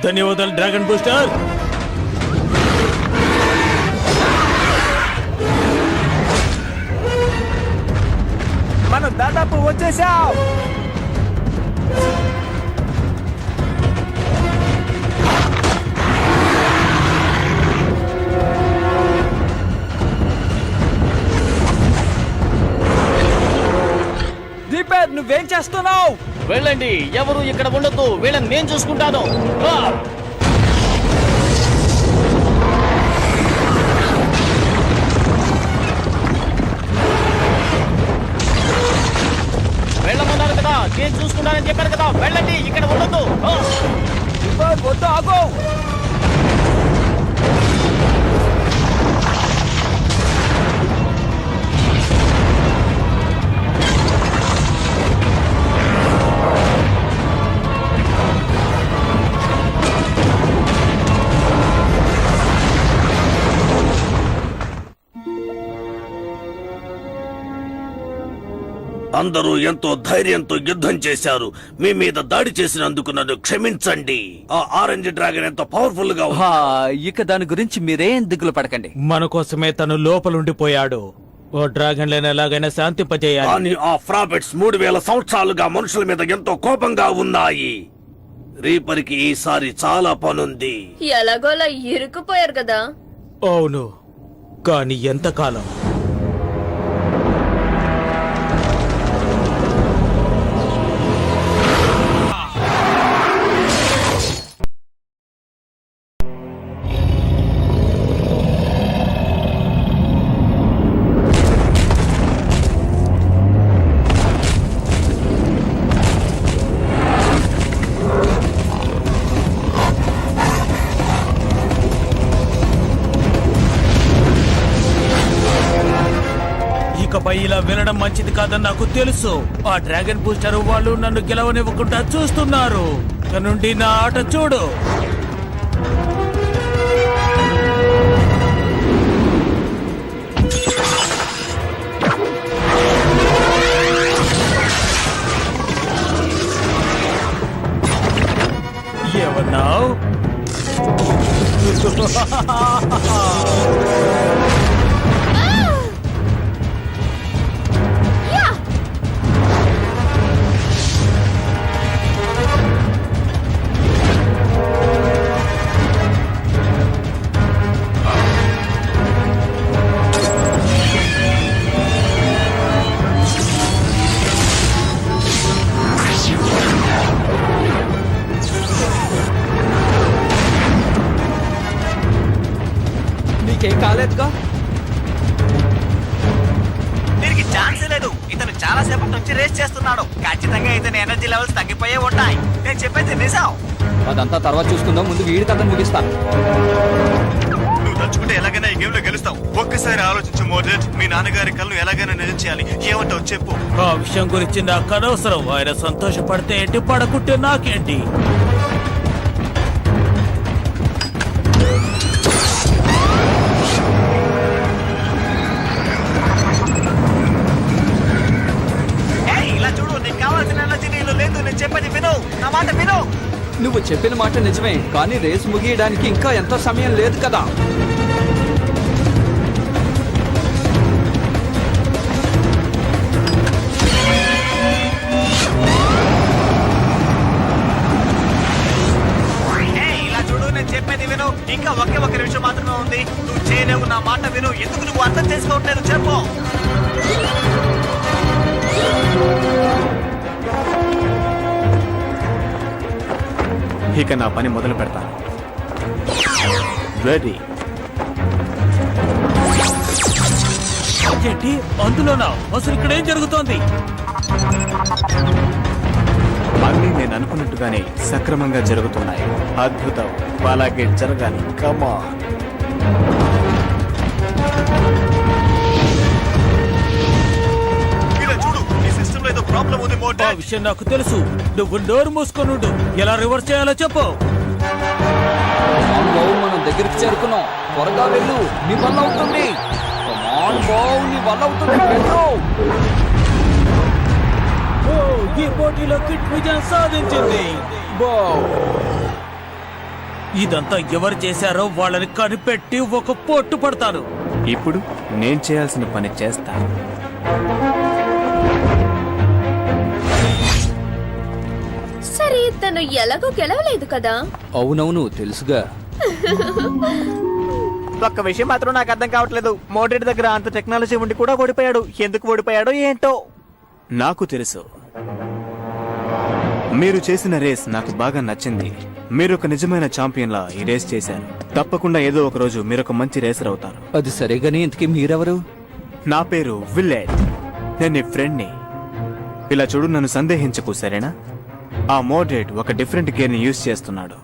ధన్యవాదాలు డ్రాగన్ బూస్టర్. మనం దాదాపు వచ్చేసాం. దీపర్, నువ్వేం చేస్తున్నావు? వెళ్ళండి, ఎవరు ఇక్కడ ఉండొద్దు. వీళ్ళని నేను చూసుకుంటాను. ఆ! వెళ్ళమన్నారు కదా, నేను చూసుకుంటానని చెప్పాను కదా. వెళ్ళండి, ఇక్కడ ఉండొద్దు. ఆ! దీపర్, వద్దు, ఆగు. అందరూ ఎంతో ధైర్యంతో యుద్ధం చేశారు. మీ మీద దాడి చేసినందుకు నన్ను క్షమించండి. ఆ ఆరెంజ్ డ్రాగన్ ఎంతో పవర్ఫుల్ గా ఉంది. ఇక దాని గురించి మీరేం దిగులు పడకండి. మన కోసమే తను లోపలుండిపోయాడు. ఓ డ్రాగన్ లను ఎలాగైనా శాంతింపజేయాలి. కానీ ఆ ఫ్రాబెట్స్ 3000 సంవత్సరాలుగా మనుషుల మీద ఎంతో కోపంగా ఉన్నాయి. రీపర్కి ఈసారి చాలా పనుంది. ఎలాగోలా ఇరుక్కుపోయారు కదా. అవును, కానీ ఎంతకాలం? ఇకపై ఇలా వినడం మంచిది కాదని నాకు తెలుసు. ఆ డ్రాగన్ బూస్టర్ వాళ్ళు నన్ను గెలవనివ్వకుండా చూస్తున్నారు. ఇక నుండి నా ఆట చూడు. ఏమన్నావు? నీకేం కాలేదుగా? దీనికి ఛాన్సే లేదు. ఇతను చాలా సేపటి నుంచి రేస్ చేస్తున్నాడు. ఖచ్చితంగా ఇతని ఎనర్జీ లెవెల్స్ తగ్గిపోయే ఉంటాయి. నేను చెప్పేది నిజం. అదంతా తర్వాత చూసుకుందాం. ముందు వీడి కథను ముగిస్తా. నువ్వు తలుచుకుంటే ఎలాగైనా ఈ గేమ్ లో గెలుస్తావు. ఒక్కసారి ఆలోచించు మోడ్రెడ్. మీ నాన్నగారి కళ్ళు ఎలాగైనా నిజం చేయాలి. ఏమంటావు చెప్పు. ఆ విషయం గురించి నాకు అనవసరం. ఆయన సంతోషపడితే ఏంటి, పడకుంటే నాకేంటి? ఇలా చెప్పిన మాట నిజమే, కానీ రేస్ ముగియడానికి ఇంకా ఎంతో సమయం లేదు కదా. ఏయ్, ఇలా చూడు, నేను చెప్పేది విను. ఇంకా ఒకే ఒక నిమిషం మాత్రమే ఉంది. నువ్వు చేయలేవు, నా మాట విను. ఎందుకు నువ్వు అర్థం చేసుకోవట్లేదు చెప్పు. ఇక నా పని మొదలు పెడతాను. రెడీ. ఏంటి అందులోనా? అసలు ఇక్కడ ఏం జరుగుతోంది? అన్నీ నేను అనుకున్నట్టుగానే సక్రమంగా జరుగుతున్నాయి. అద్భుతం. అలాగే జరగాలి. కమా. ఇలా చూడు, ఈ సిస్టమ్ లో ఏదో ప్రాబ్లం ఉంది ఆ మోటా. విషయం నాకు తెలుసు. నువ్వు నోరు మూసుకొనుండు. ఎలా రివర్స్ చేయాలో చెప్పు. కమాన్ బావు, మనం దగ్గరికి చేరుకున్నాం. త్వరగా వెళ్ళు, నీ వల్ల అవుతుంది. కమాన్ బావు, నీ వల్ల అవుతుంది. వెళ్ళు. ఓ, ఈ పోటీలో కిట్ విజయం సాధించింది. బావ్. ఇదంతా ఎవరు చేశారో వాళ్ళని కనిపెట్టి ఒక పొట్టు పడతాను. ఇప్పుడు నేను చేయాల్సిన పని చేస్తాను. సరే, తను ఎలాగో గెలవలేదు కదా. అవునవును, తెలుసుగా. ఒక్క విషయం మాత్రం నాకు అర్థం కావట్లేదు. మోడరేట్ దగ్గర అంత టెక్నాలజీ ఉండి కూడా ఓడిపోయాడు. ఎందుకు ఓడిపోయాడో ఏంటో. నాకు తెలుసు. మీరు చేసిన రేస్ నాకు బాగా నచ్చింది. మీరు ఒక నిజమైన ఛాంపియన్లా ఈ రేస్ చేశారు. తప్పకుండా ఏదో ఒక రోజు మీరు ఒక మంచి రేసర్ అవుతారు. అది సరేగాని, ఇంతకీ మీరెవరు? నా పేరు విల్లెట్. నేను నీ ఫ్రెండ్ని. ఇలా చూడు, నన్ను సందేహించకు, సరేనా? ఆ మోడరేట్ ఒక డిఫరెంట్ గేర్ ని యూజ్ చేస్తున్నాడు.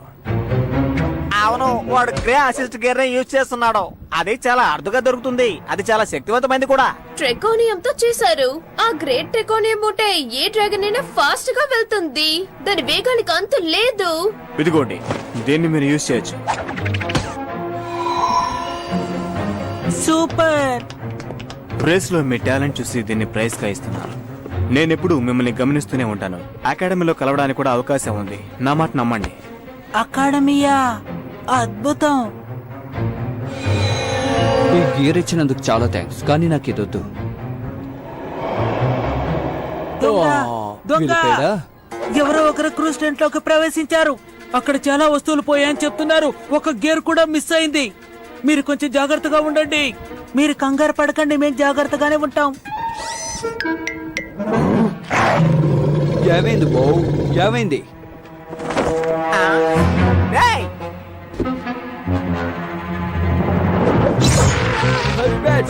అవును, వాడు గ్రే అసిస్ట్ గేర్ యూజ్ చేస్తున్నాడు. అది చాలా అరుదుగా దొరుకుతుంది. అది చాలా శక్తివంతమైంది కూడా. ట్రెకోనియంతో చేశారు. ఆ గ్రేట్ ట్రెకోనియం ఉంటే ఏ డ్రాగన్ అయినా ఫాస్ట్ గా వెళ్తుంది. దాని వేగానికి అంతు లేదు. ఇదిగోండి, దీన్ని మీరు యూజ్ చేయొచ్చు. సూపర్. రేస్ లో మీ టాలెంట్ చూసి దీన్ని ప్రైజ్ గా ఇస్తున్నాను. నేనెప్పుడు మిమ్మల్ని గమనిస్తూనే ఉంటాను. అకాడమీలో కలవడానికి కూడా అవకాశం ఉంది. నా మాట నమ్మండి. అకాడమీయా? అద్భుతం. ఈ గేర్ ఇచ్చినందుకు చాలా థ్యాంక్స్, కానీ నాకు ఇదొద్దు. దొంగ, దొంగ. వెళ్ళిపోయాడా? ఎవరో ఒకరు క్రూజ్ టెంట్ లోకి ప్రవేశించారు. అక్కడ చాలా వస్తువులు పోయాయని చెప్తున్నారు. ఒక గేర్ కూడా మిస్ అయింది. మీరు కొంచెం జాగ్రత్తగా ఉండండి. మీరు కంగారు పడకండి, మేము జాగ్రత్తగానే ఉంటాం. ఏమైంది బావు, ఏమైంది?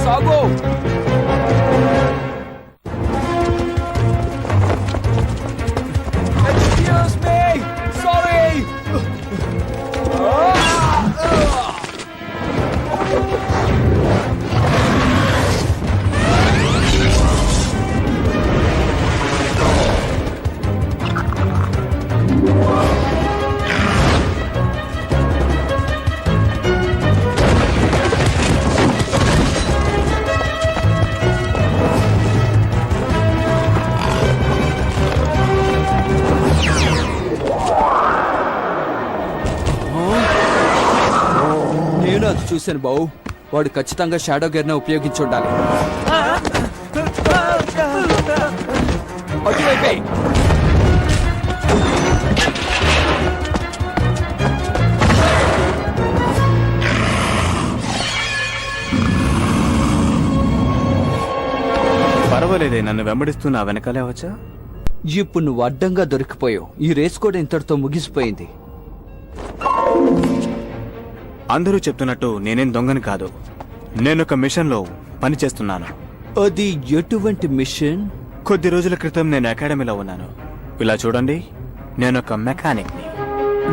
సాగో. Excuse me. Sorry. నేను అది చూశాను బావు. వాడు ఖచ్చితంగా షాడో గేర్ ని ఉపయోగించి ఉండాలి. అటువైపే. పర్వాలేదే, నన్ను వెంబడిస్తూ నా వెనకాలే వచ్చా. ఇప్పుడు నువ్వు అడ్డంగా దొరికిపోయావు. ఈ రేస్ కూడా ఇంతటితో ముగిసిపోయింది. అందరూ చెప్తున్నట్టు నేనేం దొంగని కాదు. నేనొక మిషన్ లో పని చేస్తున్నాను. అది ఎటువంటి మిషన్? కొద్ది రోజుల క్రితం నేను అకాడమీలో ఉన్నాను. ఇలా చూడండి, నేనొక మెకానిక్ ని.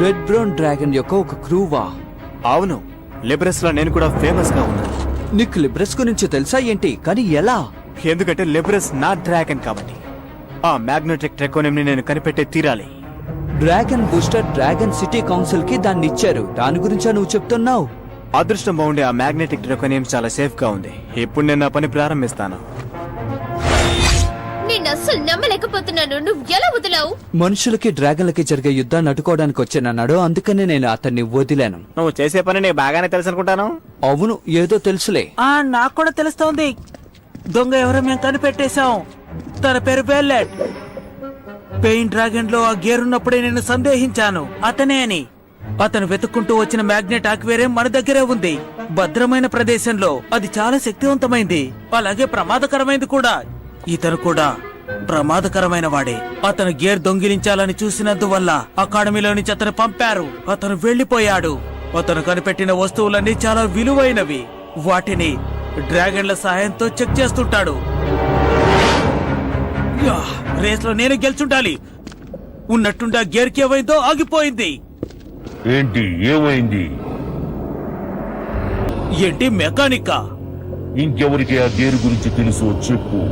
రెడ్ బ్రౌన్ డ్రాగన్ యొక్క ఒక క్రూవా? అవును, లిబరస్ లో నేను కూడా ఫేమస్ గా ఉన్నాను. నీకు లిబ్రస్ గురించి తెలుసా ఏంటి? కానీ ఎలా? ఎందుకంటే లిబరస్ నా డ్రాగన్ కాబట్టి. ఆ మ్యాగ్నెటిక్ ట్రెకోనియం ని నేను కనిపెట్టే తీరాలి. Dragon booster dragon city council కి దాన్ని ఇచ్చారు. దాని గురించా నువ్వు చెప్తున్నావు? అదృష్టం బాగుండే ఆ మ్యాగ్నెటిక్ ట్రెకోనియం చాలా సేఫ్ గా ఉంది. ఇప్పుడు నేను నా పని ప్రారంభిస్తాను. నిన్న అస్సలు నమ్మలేకపోతున్నాను. నువ్వు ఎలా వదిలావు? మనుషులకి డ్రాగన్లకి జరిగే యుద్ధాన్ని అడ్డుకోవడానికి వచ్చానన్నాడు, అందుకనే నేను అతన్ని వదిలాను. నువ్వు చేసే పని నీకు బాగానే తెలుసు అనుకుంటాను. అవును, ఏదో తెలుసులే. నాకు కూడా తెలుస్తోంది. దొంగ ఎవరో మేము కనిపెట్టేశాం. తన పేరు బెల్లెట్. పెయిన్ డ్రాగన్ లో ఆ గేర్ ఉన్నప్పుడే నేను సందేహించాను అతనే అని. అతను వెతుక్కుంటూ వచ్చిన మ్యాగ్నెట్ ఆక్వేరియం మన దగ్గరే ఉంది, భద్రమైన ప్రదేశంలో. అది చాలా శక్తివంతమైంది, అలాగే ప్రమాదకరమైంది కూడా. ఇతను కూడా ప్రమాదకరమైన వాడే. అతను గేర్ దొంగిలించాలని చూసినందువల్ల అకాడమీలో నుంచి అతను పంపారు. అతను వెళ్లిపోయాడు. అతను కనిపెట్టిన వస్తువులన్నీ చాలా విలువైనవి. వాటిని డ్రాగన్ల సహాయంతో చెక్ చేస్తుంటాడు. రేస్ లో నేను గెలుచుండాలి. ఉన్నట్టుండి ఆ గేర్ కి ఏమైందో ఆగిపోయింది. ఏంటి ఏమైంది? ఏంటి మెకానికా? ఇంకెవరికి ఆ గేరు గురించి తెలుసు చెప్పు.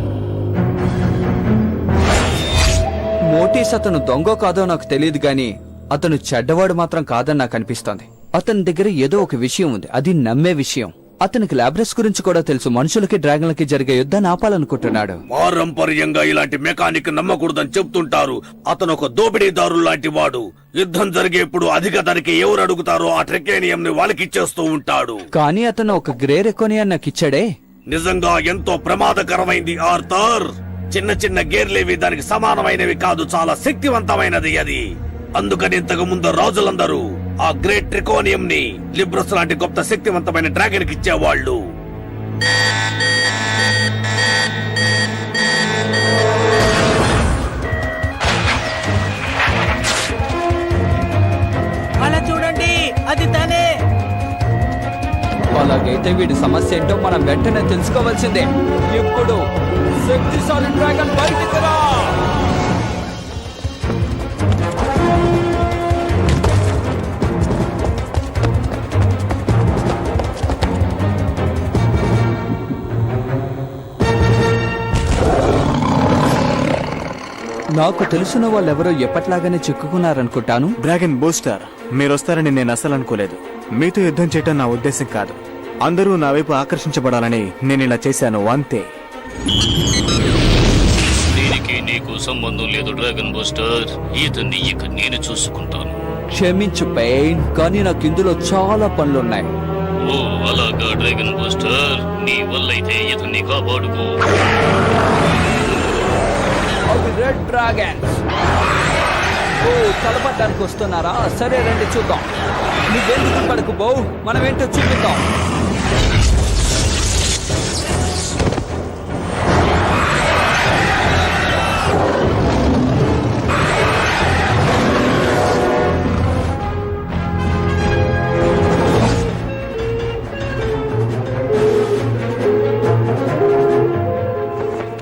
మోటీస్ అతను దొంగ కాదో నాకు తెలియదు గాని అతను చెడ్డవాడు మాత్రం కాదని నాకు అనిపిస్తోంది. అతని దగ్గర ఏదో ఒక విషయం ఉంది, అది నమ్మే విషయం. అతనికి లాబ్రస్ గురించి కూడా తెలుసు. మనుషులకి డ్రాగన్లకి జరిగే యుద్ధాన్ని ఆపాలనుకుంటున్నాడు. పారంపర్యంగా ఇలాంటి మెకానిక్ నమ్మకూడదని చెప్తుంటారు. అతను ఒక దోపిడీదారు లాంటి వాడు. యుద్ధం జరిగేప్పుడు అధిక ధరకి ఎవరు అడుగుతారో ఆ ట్రెకేనియం ని వాళ్ళకిచ్చేస్తూ ఉంటాడు. కానీ అతను ఒక గ్రే రెకోనియన్ నాకు ఇచ్చాడే. నిజంగా ఎంతో ప్రమాదకరమైంది ఆర్థర్. చిన్న చిన్న గేర్లేవి దానికి సమానమైనవి కాదు, చాలా శక్తివంతమైనది అది. అందుకని ఇంతకు ముందు రాజులందరూ ఆ గ్రేట్ ట్రికోనియం ని లిబ్రస్ లాంటి గొప్ప శక్తివంతమైన డ్రాగన్ కి ఇచ్చేవాళ్ళు. అలా చూడండి, అది తనే. అలాగైతే వీడి సమస్య ఏంటో మనం వెంటనే తెలుసుకోవాల్సిందే. ఇప్పుడు శక్తిశాలి డ్రాగన్ బయటికి రా. నాకు తెలిసిన వాళ్ళెవరో ఎప్పట్లాగానే చిక్కుకున్నారనుకుంటాను. డ్రాగన్ బూస్టర్, మీరొస్తారని నేను అసలు అనుకోలేదు. మీతో యుద్ధం చేయటం నా ఉద్దేశం కాదు. అందరూ నా వైపు ఆకర్షించబడాలని నేను ఇలా చేశాను, అంతే. దీనికి నీకు సంబంధం లేదు డ్రాగన్ బూస్టర్. ఇతన్ని ఇక నేను చూసుకుంటాను. క్షమించు పెయిన్, కానీ నాకు ఇందులో చాలా పనులున్నాయి. ఓ అలాగా డ్రాగన్ బూస్టర్, నీ వల్లైతే ఇతన్ని కాపాడుకో. అవి రెడ్ డ్రాగన్స్. ఓ కలపడ్డానికి వస్తున్నారా? సరే రండి చూద్దాం. నువ్వెందుకు పడకు బో, మనం ఏంటో చూపిద్దాం.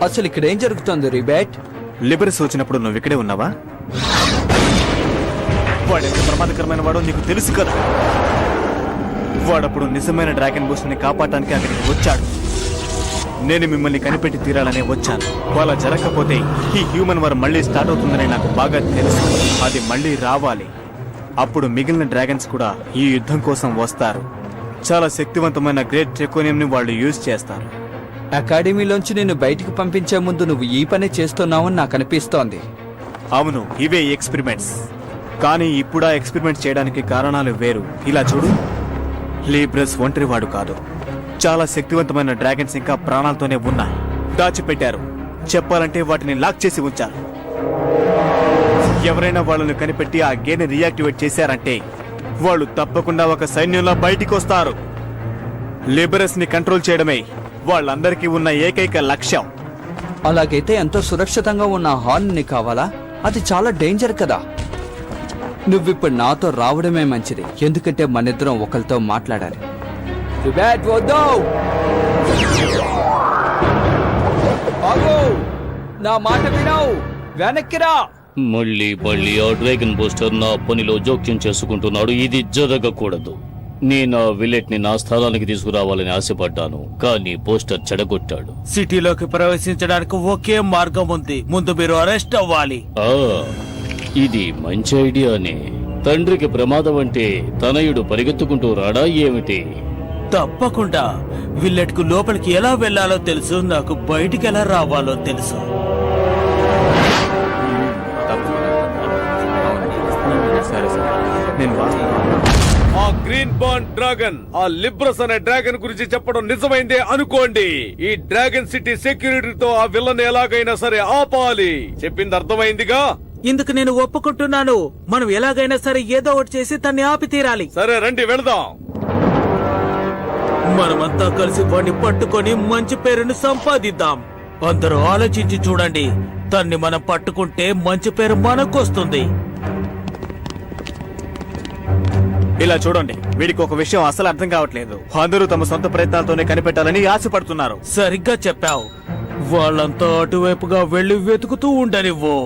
అసలు ఇక్కడ ఏం జరుగుతుంది రిబేట్? లిబరస్ వచ్చినప్పుడు నువ్వు ఇక్కడే ఉన్నావా? వాడెంత ప్రమాదకరమైన వాడో నీకు తెలుసు కదా. వాడప్పుడు నిజమైన డ్రాగన్ బూస్టర్ ని కాపాడటానికి అక్కడికి వచ్చాడు. నేను మిమ్మల్ని కనిపెట్టి తీరాలనే వచ్చాను. అలా జరగకపోతే ఈ హ్యూమన్ వార్ మళ్ళీ స్టార్ట్ అవుతుందని నాకు బాగా తెలుసు. అది మళ్ళీ రావాలి. అప్పుడు మిగిలిన డ్రాగన్స్ కూడా ఈ యుద్ధం కోసం వస్తారు. చాలా శక్తివంతమైన గ్రేట్ ట్రెకోనియం ని వాళ్ళు యూజ్ చేస్తారు. అకాడమీలోంచి నిన్ను బయటికి పంపించే ముందు నువ్వు ఈ పని చేస్తున్నావని నాకు అనిపిస్తోంది. అవును, ఇవే ఎక్స్పెరిమెంట్స్. కానీ ఇప్పుడు ఆ ఎక్స్పెరిమెంట్ చేయడానికి కారణాలు వేరు. ఇలా చూడు, లీబ్రస్ ఒంటరివాడు కాదు. చాలా శక్తివంతమైన డ్రాగన్స్ ఇంకా ప్రాణాలతోనే ఉన్నాయి. దాచిపెట్టారు. చెప్పాలంటే వాటిని లాక్ చేసి ఉంచారు. ఎవరైనా వాళ్ళను కనిపెట్టి ఆ గేర్ని రియాక్టివేట్ చేశారంటే వాళ్ళు తప్పకుండా ఒక సైన్యంలో బయటికి వస్తారు. లిబరస్ ని కంట్రోల్ చేయడమే వాళ్ళందరికీ ఉన్న ఏకైక లక్ష్యం. అలాగైతే ఎంతో సురక్షితంగా ఉన్న హార్న్ ని కావాలా? అది చాలా డేంజర్ కదా. నువ్విప్పుడు నాతో రావడమే మంచిది, ఎందుకంటే మనిద్దరం ఒకరితో మాట్లాడాలి. నా మాట వినవు, వెనక్కిరా. మళ్ళీ మళ్ళీ ఆ డ్రాగన్ బూస్టర్ నా పనిలో జోక్యం చేసుకుంటున్నాడు. ఇది జరగకూడదు. నేను ఆ విలెట్ ని నా స్థలానికి తీసుకురావాలని ఆశపడ్డాను, కానీ పోస్టర్ చెడగొట్టాడు. సిటీలోకి ప్రవేశించడానికి ఒకే మార్గం ఉంది. ముందు మీరు అరెస్ట్ అవ్వాలి. ఇది మంచి ఐడియానే. తండ్రికి ప్రమాదం అంటే తనయుడు పరిగెత్తుకుంటూ రాడా ఏమిటి? తప్పకుండా. విల్లెట్ కు లోపలికి ఎలా వెళ్లాలో తెలుసు, నాకు బయటికి ఎలా రావాలో తెలుసు. సరే సరే నేను ఆ గ్రీన్ బాండ్ డ్రాగన్ ఆ లిబ్రస్ అనే డ్రాగన్ గురించి చెప్పడం నిజమైందే అనుకోండి. ఈ డ్రాగన్ సిటీ సెక్యూరిటీతో ఆ విలన్ ఎలాగైనా సరే ఆపాలి. చెప్పింది అర్థమైందిగా? ఇందుకు నేను ఒప్పుకుంటున్నాను. మనం ఎలాగైనా సరే ఏదో ఒకటి చేసి తన్ని ఆపి తీరాలి. సరే రండి వెళదాం. మనమంతా కలిసి వాడిని పట్టుకొని మంచి పేరును సంపాదిద్దాం. అందరూ ఆలోచించి చూడండి. తన్ని మనం పట్టుకుంటే మంచి పేరు మనకొస్తుంది. ఇలా చూడండి, వీడికి ఒక విషయం అసలు అర్థం కావట్లేదు. అందరూ తమ సొంత ప్రయత్నాలతోనే కనిపెట్టాలని ఆశపడుతున్నారు. సరిగ్గా చెప్పావు. వాళ్ళంతా అటువైపుగా వెళ్లి వెతుకుతూ ఉండనివ్వు.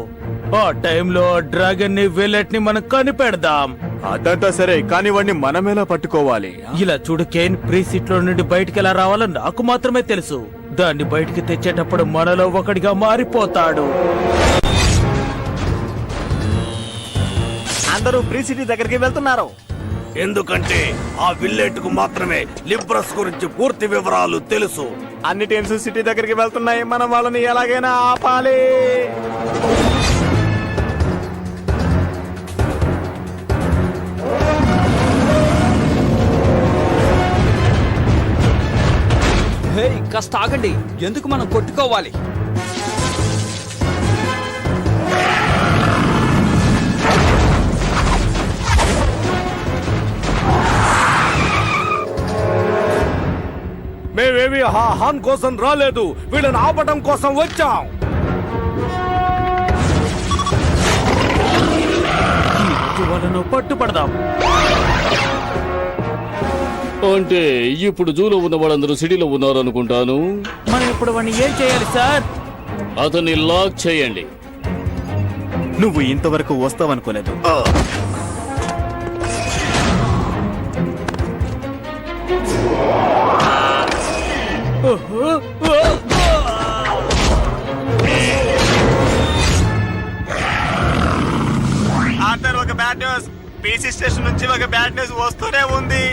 ఆ టైంలో డ్రాగన్ ని వెల్లెట్ ని మనం కనిపెడదాం. అదంతా సరే, కానీ వాడిని మనమేలా పట్టుకోవాలి? ఇలా చూడు కేన్, ప్రీసీట్ లో నుండి బయటికి ఎలా రావాలో నాకు మాత్రమే తెలుసు. దాన్ని బయటికి తెచ్చేటప్పుడు మనలో ఒకటిగా మారిపోతాడు. అందరూ ప్రీ సిటీ దగ్గరికి వెళ్తున్నారు. ఎందుకంటే ఆ విల్లెట్ కు మాత్రమే లిబ్రస్ గురించి పూర్తి వివరాలు తెలుసు. అన్ని టీమ్స్ సిటీ దగ్గరికి వెళ్తున్నాయి. మనం వాళ్ళని ఎలాగైనా ఆపాలి. హే, కాస్త ఆగండి. ఎందుకు మనం కొట్టుకోవాలి? మేమేమి హాన్ కోసం రాలేదు, వీళ్ళని ఆపటం కోసం వచ్చాం. వాళ్ళను పట్టుపడదాం. అంటే ఇప్పుడు జూలో ఉన్న వాళ్ళందరూ సిటీలో ఉన్నారు అనుకుంటాను. మనం ఇప్పుడు వాడిని ఏం చేయాలి సార్? అతన్ని లాక్ చేయండి. నువ్వు ఇంతవరకు వస్తావనుకోలేదు. ఆర్థర్, ఒక బ్యాడ్ న్యూస్. పీసీ స్టేషన్ నుంచి ఒక బ్యాడ్ న్యూస్ వస్తూనే ఉంది.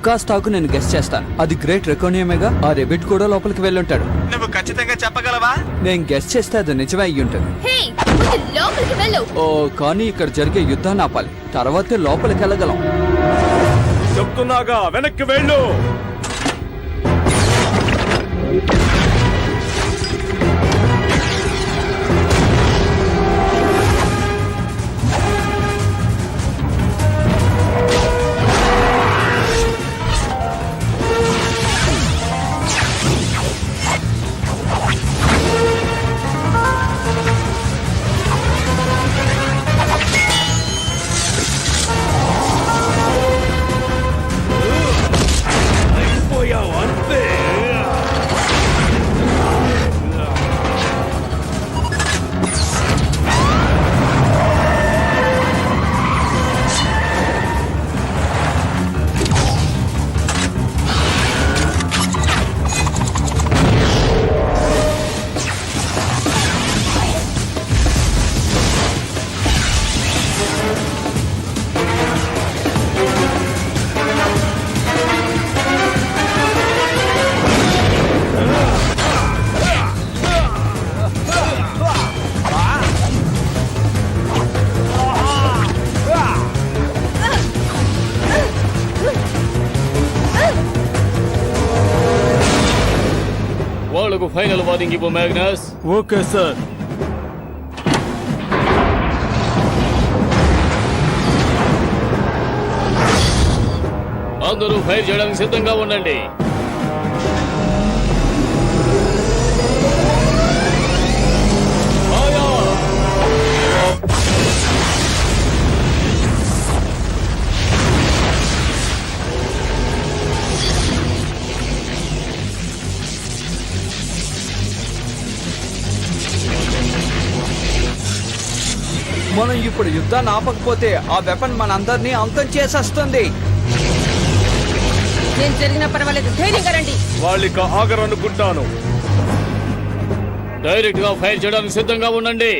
కాస్త ఆగు, నేను గెస్ చేస్తాను. అది గ్రేట్ రెకోనియమేగా. ఆ రెబిట్ కూడా లోపలికి వెళ్ళుంటాడు. నువ్వు ఖచ్చితంగా చెప్పగలవా? నేను గెస్ చేస్తే అది నిజమే అయ్యి ఉంటుంది. హే, ముందు లోపలికి వెళ్ళు. ఓ, కానీ ఇక్కడ జరిగే యుద్ధాన్ని ఆపాలి. తర్వాతే లోపలికి వెళ్ళగలం. చెప్తున్నాగా, వెనక్కి వెళ్ళు. వాళ్లకు ఫైనల్ వార్నింగ్ ఇవ్వు మ్యాగ్నస్. Okay sir. అందరూ ఫైర్ చేయడానికి సిద్ధంగా ఉండండి. మనం ఇప్పుడు యుద్ధాన్ని ఆపకపోతే ఆ వెపన్ మనందరినీ అంతం చేసేస్తుంది. నేను జరిగినా పర్వాలేదు, ధైర్యంగా రండి. వాళ్ళిక ఆగరనుకుంటాను. డైరెక్ట్ గా ఫైర్ చేయడానికి సిద్ధంగా ఉండండి.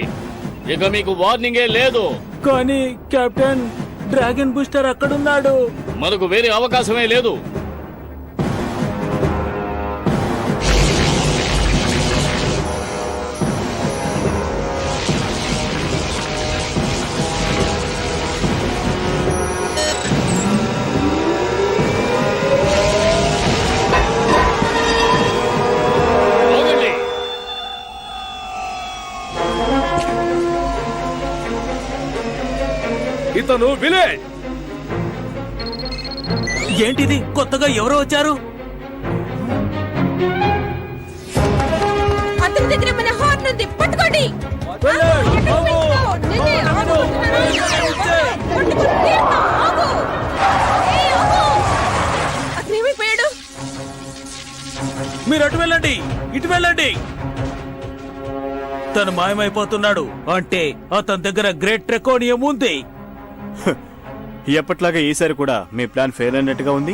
ఇక మీకు వార్నింగే లేదు. కానీ కెప్టెన్, డ్రాగన్ బూస్టర్ అక్కడున్నాడు. మనకు వేరే అవకాశమే లేదు. అతను విలేజ్. ఏంటిది కొత్తగా ఎవరో వచ్చారు? అతని దగ్గర మన హార్న్ ఉంది, పట్టుకోండి. అతను ఏమైపోయాడు? మీరు అటు వెళ్ళండి, ఇటు వెళ్ళండి. తను మాయమైపోతున్నాడు. అంటే అతని దగ్గర గ్రేట్ ట్రెకోనియం ఉంది. ఎప్పట్లాగా ఈసారి కూడా మీ ప్లాన్ ఫెయిల్ అయినట్టుగా ఉంది.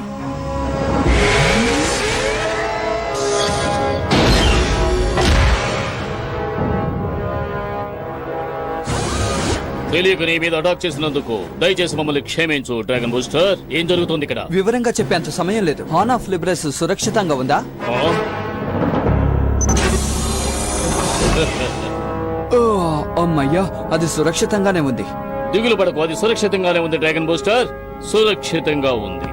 తెలియక నీ మీద అటాక్ చేసినందుకు దయచేసి మమ్మల్ని క్షమించు డ్రాగన్ బూస్టర్. ఏం జరుగుతుంది ఇక్కడ? వివరంగా చెప్పేంత సమయం లేదు. హార్న్ ఆఫ్ లిబ్రస్ సురక్షితంగా ఉందా? ఆ? ఓ, అమ్మయ్యా, అది సురక్షితంగానే ఉంది. దిగులు పడకు, అది సురక్షితంగానే ఉంది డ్రాగన్ బూస్టర్, సురక్షితంగా ఉంది.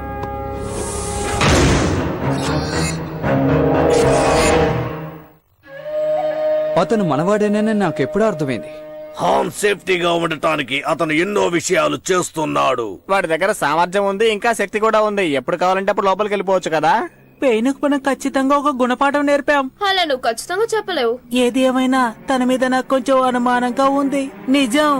అతను మనవాడేనని నాకెప్పుడూ అర్థమైంది. హాన్ సేఫ్టీగా ఉండటానికి అతను ఎన్నో విషయాలు చేస్తున్నాడు. వాడి దగ్గర సామర్థ్యం ఉంది, ఇంకా శక్తి కూడా ఉంది. ఎప్పుడు కావాలంటే అప్పుడు లోపలికి వెళ్ళిపోవచ్చు కదా. పెయిన్కు మనం ఖచ్చితంగా ఒక గుణపాఠం నేర్పాం. అలా నువ్వు ఖచ్చితంగా చెప్పలేవు. ఏది ఏమైనా తన మీద నాకు కొంచెం అనుమానంగా ఉంది. నిజం.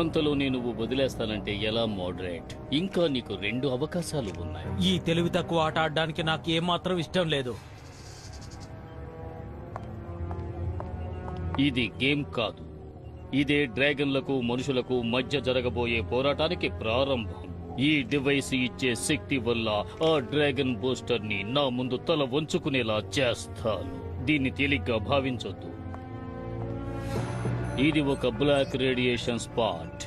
అంతలోనే నువ్వు వదిలేస్తానంటే ఎలా మోడరేట్? ఇంకా నీకు 2 అవకాశాలు ఉన్నాయి. ఈ తెలివి తక్కువ ఆట ఆడడానికి నాకు ఏమాత్రం ఇష్టం లేదు. ఇది గేమ్ కాదు, ఇదే డ్రాగన్లకు మనుషులకు మధ్య జరగబోయే పోరాటానికి ప్రారంభం. ఈ డివైస్ ఇచ్చే శక్తి వల్ల ఆ డ్రాగన్ బూస్టర్ ని నా ముందు తల వంచుకునేలా చేస్తాను. దీన్ని తేలిగ్గా భావించొద్దు. ఇది ఒక బ్లాక్ రేడియేషన్ స్పాట్.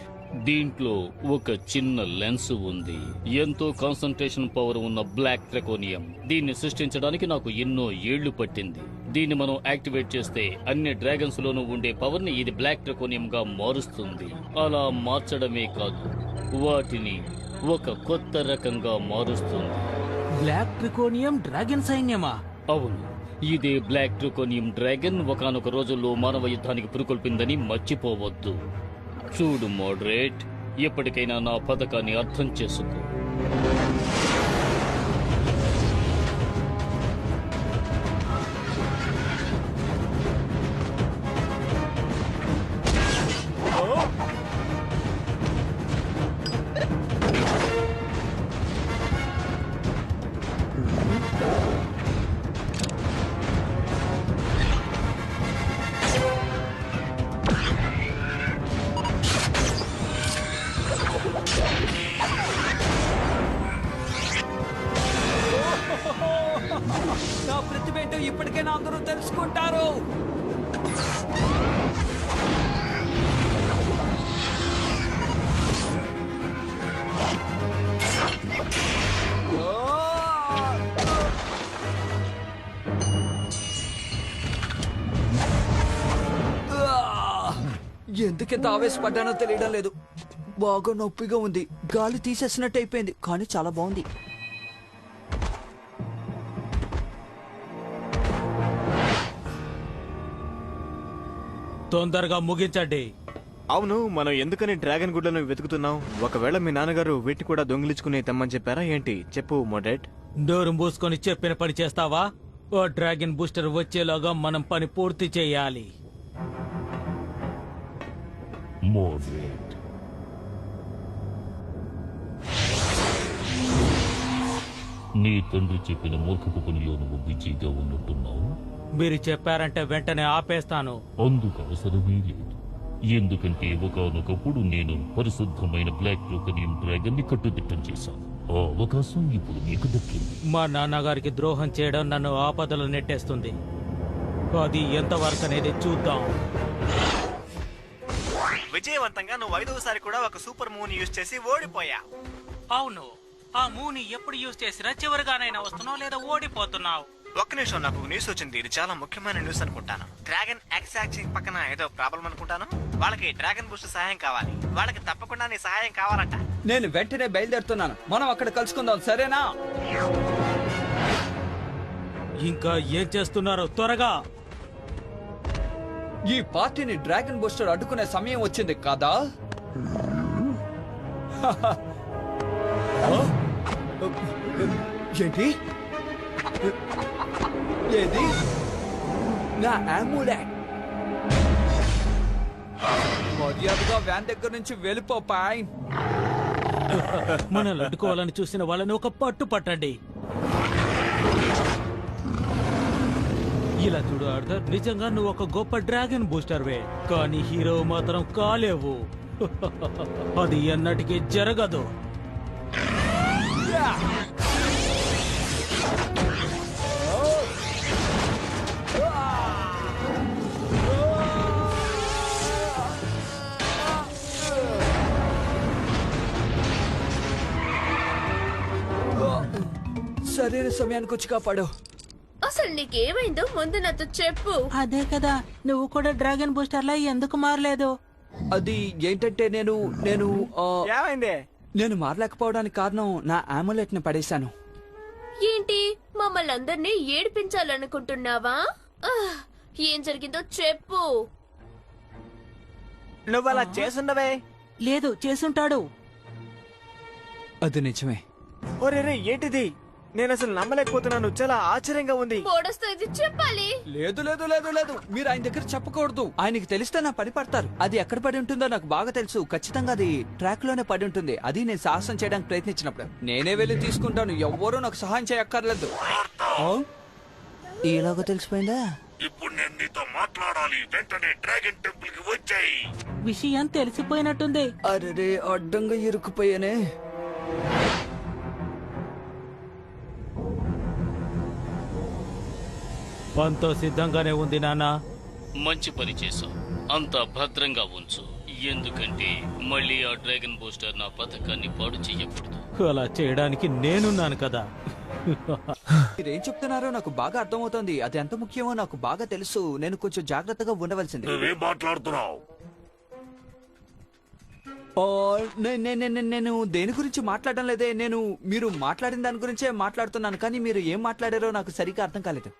దీంట్లో ఒక చిన్న లెన్స్ ఉంది. ఎంతో కాన్సంట్రేషన్ పవర్ ఉన్న బ్లాక్ ట్రెకోనియం. దీన్ని సృష్టించడానికి నాకు ఎన్నో ఏళ్లు పట్టింది. దీన్ని మనం యాక్టివేట్ చేస్తే అన్ని డ్రాగన్స్ లోనూ ఉండే పవర్ ని ఇది బ్లాక్ ట్రెకోనియం గా మారుస్తుంది. అలా మార్చడమే కాదు, వాటిని ఒక కొత్త రకంగా మారుస్తుంది. బ్లాక్ ట్రికోనియం డ్రాగన్ సైన్యమా? అవును, ఇదే బ్లాక్ ట్రికోనియం డ్రాగన్ ఒకానొక రోజుల్లో మానవ యుద్ధానికి పురుకొల్పిందని మర్చిపోవద్దు. చూడు మోడరేట్, ఎప్పటికైనా నా పథకాన్ని అర్థం చేసుకో. నా ప్రతిభ ఏంటో ఇప్పటికైనా అందరూ తెలుసుకుంటారు. ఎందుకెంత ఆవేశపడ్డానో తెలియడం లేదు. బాగా నొప్పిగా ఉంది. గాలి తీసేసినట్టు అయిపోయింది, కానీ చాలా బాగుంది. తొందరగా ముగించండి. అవును, మనం ఎందుకని డ్రాగన్ గుడ్లను వెతుకుతున్నాం? ఒకవేళ మీ నాన్నగారు వీటి కూడా దొంగిలించుకుని తెమ్మని చెప్పారా ఏంటి? చెప్పు మోడరేట్. డోరు మూసుకొని చెప్పిన పని చేస్తావా? ఓ డ్రాగన్ బూస్టర్ వచ్చేలాగా మనం పని పూర్తి చేయాలి. నీ తండ్రి చెప్పిన మూర్ఖపు పనిలో నువ్వు బిజీగా ఉన్నట్టున్నావు. మీరు చెప్పారంటే వెంటనే ఆపేస్తాను. అందుకు అవసరమే లేదు. ఎందుకంటే ఒకానొకప్పుడు నేను పరిశుద్ధమైన బ్లాక్ ట్రెకోనియం డ్రాగన్ ని కట్టుదిట్టం చేశాను. ఆ అవకాశం ఇప్పుడు నీకు దక్కింది. మా నాన్నగారికి ద్రోహం చేయడం నన్ను ఆపదలు నెట్టేస్తుంది. అది ఎంతవరకు అనేది చూద్దాం. విజయవంతంగా నువ్వు 5వసారి కూడా ఒక సూపర్ మూన్ యూజ్ చేసి ఓడిపోయా. అవును, ఆ మూని ఎప్పుడు యూజ్ చేసినా చివరిగానైనా వస్తున్నావు లేదా ఓడిపోతున్నావు. ఒక్క నిమిషం, నాకు న్యూస్ వచ్చింది. ఇది చాలా ముఖ్యమైన న్యూస్ అనుకుంటాను. డ్రాగన్ ఎక్సాక్సింగ్ పక్కన ఏదో ప్రాబ్లం అనుకుంటాను. వాళ్ళకి డ్రాగన్ బూస్ట్ సహాయం కావాలి. వాళ్ళకి తప్పకుండా నీ సహాయం కావాలంట. నేను వెంటనే బయలుదేరుతున్నాను. మనం అక్కడ కలుసుకుందాం, సరేనా? ఇంకా ఏం చేస్తున్నారో త్వరగా. ఈ పార్టీని డ్రాగన్ బూస్టర్ అడ్డుకునే సమయం వచ్చింది కదా. ఏంటి? ఏది? నా అమ్యులెట్. మర్యాదగా వ్యాన్ దగ్గర నుంచి వెళ్ళిపో పాయ్. మనల్ని అడ్డుకోవాలని చూసిన వాళ్ళని ఒక పట్టు పట్టండి. ఇలా చూడు ఆర్థర్, నిజంగా నువ్వు ఒక గొప్ప డ్రాగన్ బూస్టర్వే, కానీ హీరో మాత్రం కాలేవు. అది ఎన్నటికీ జరగదు. సరైన సమయానికి వచ్చి కాపాడు. అసలు నీకేమైందో ముందు నాతో చెప్పు. అదే కదా, నువ్వు కూడా డ్రాగన్ బూస్టర్ లా ఎందుకు మారలేదు? అది ఏంటంటే నేను నేను ఆ, ఏమైంది? నేను మారలేకపోవడానికి కారణం నా అమ్యులెట్ ని పడేశాను. ఏంటి, మమ్మల్ని అందరినీ ఏడిపించాలనుకుంటున్నావా? ఏం జరిగిందో చెప్పు. నువ్వు అలా చేసుండవే. లేదు, చేసుంటాడు. అది నిజమే. ఒరే ఏంటిది? నేను అసలు నమ్మలేకపోతున్నాను. చాలా ఆశ్చర్యంగా ఉంది. బోడస్తో ఇది చెప్పాలి. లేదు లేదు లేదు లేదు, మీరు ఆయన దగ్గర చెప్పకూడదు. ఆయనకి తెలిస్తే నా పని పడతారు. అది ఎక్కడ పడి ఉంటుందో నాకు బాగా తెలుసు. ఖచ్చితంగా అది ట్రాక్ లోనే పడి ఉంటుంది. అది నేను సాహసం చేయడానికి ప్రయత్నించినప్పుడు నేనే వెళ్ళి తీసుకుంటాను. ఎవ్వరూ నాకు సహాయం చేయక్కర్లేదు. ఇలాగో తెలిసిపోయిందా? ఇప్పుడు నేను నీతో మాట్లాడాలి. వెంటనే డ్రాగన్ టెంపుల్ కి వచ్చాయి. విషయం తెలిసిపోయినట్టుంది. అరే, అడ్డంగా ఇరుక్కుపోయానే. అంతా సిద్ధంగానే ఉంది నాన్న. మంచి పని చేశావు. అంతా భద్రంగా ఉంచు. ఎందుకంటే మళ్ళీ ఆ డ్రాగన్ బూస్టర్ నా పథకాన్ని పాడు చెయ్యకూడదు. అలా చేయడానికి నేనున్నాను కదా. మీరేం చెప్తున్నారో నాకు బాగా అర్థమవుతోంది. అది ఎంత ముఖ్యమో నాకు బాగా తెలుసు. నేను కొంచెం జాగ్రత్తగా ఉండవలసింది. నువ్వేం మాట్లాడుతున్నావు? నేను దేని గురించి మాట్లాడడం లేదే. నేను మీరు మాట్లాడిన దాని గురించే మాట్లాడుతున్నాను. కానీ మీరు ఏం మాట్లాడారో నాకు సరిగ్గా అర్థం కాలేదు.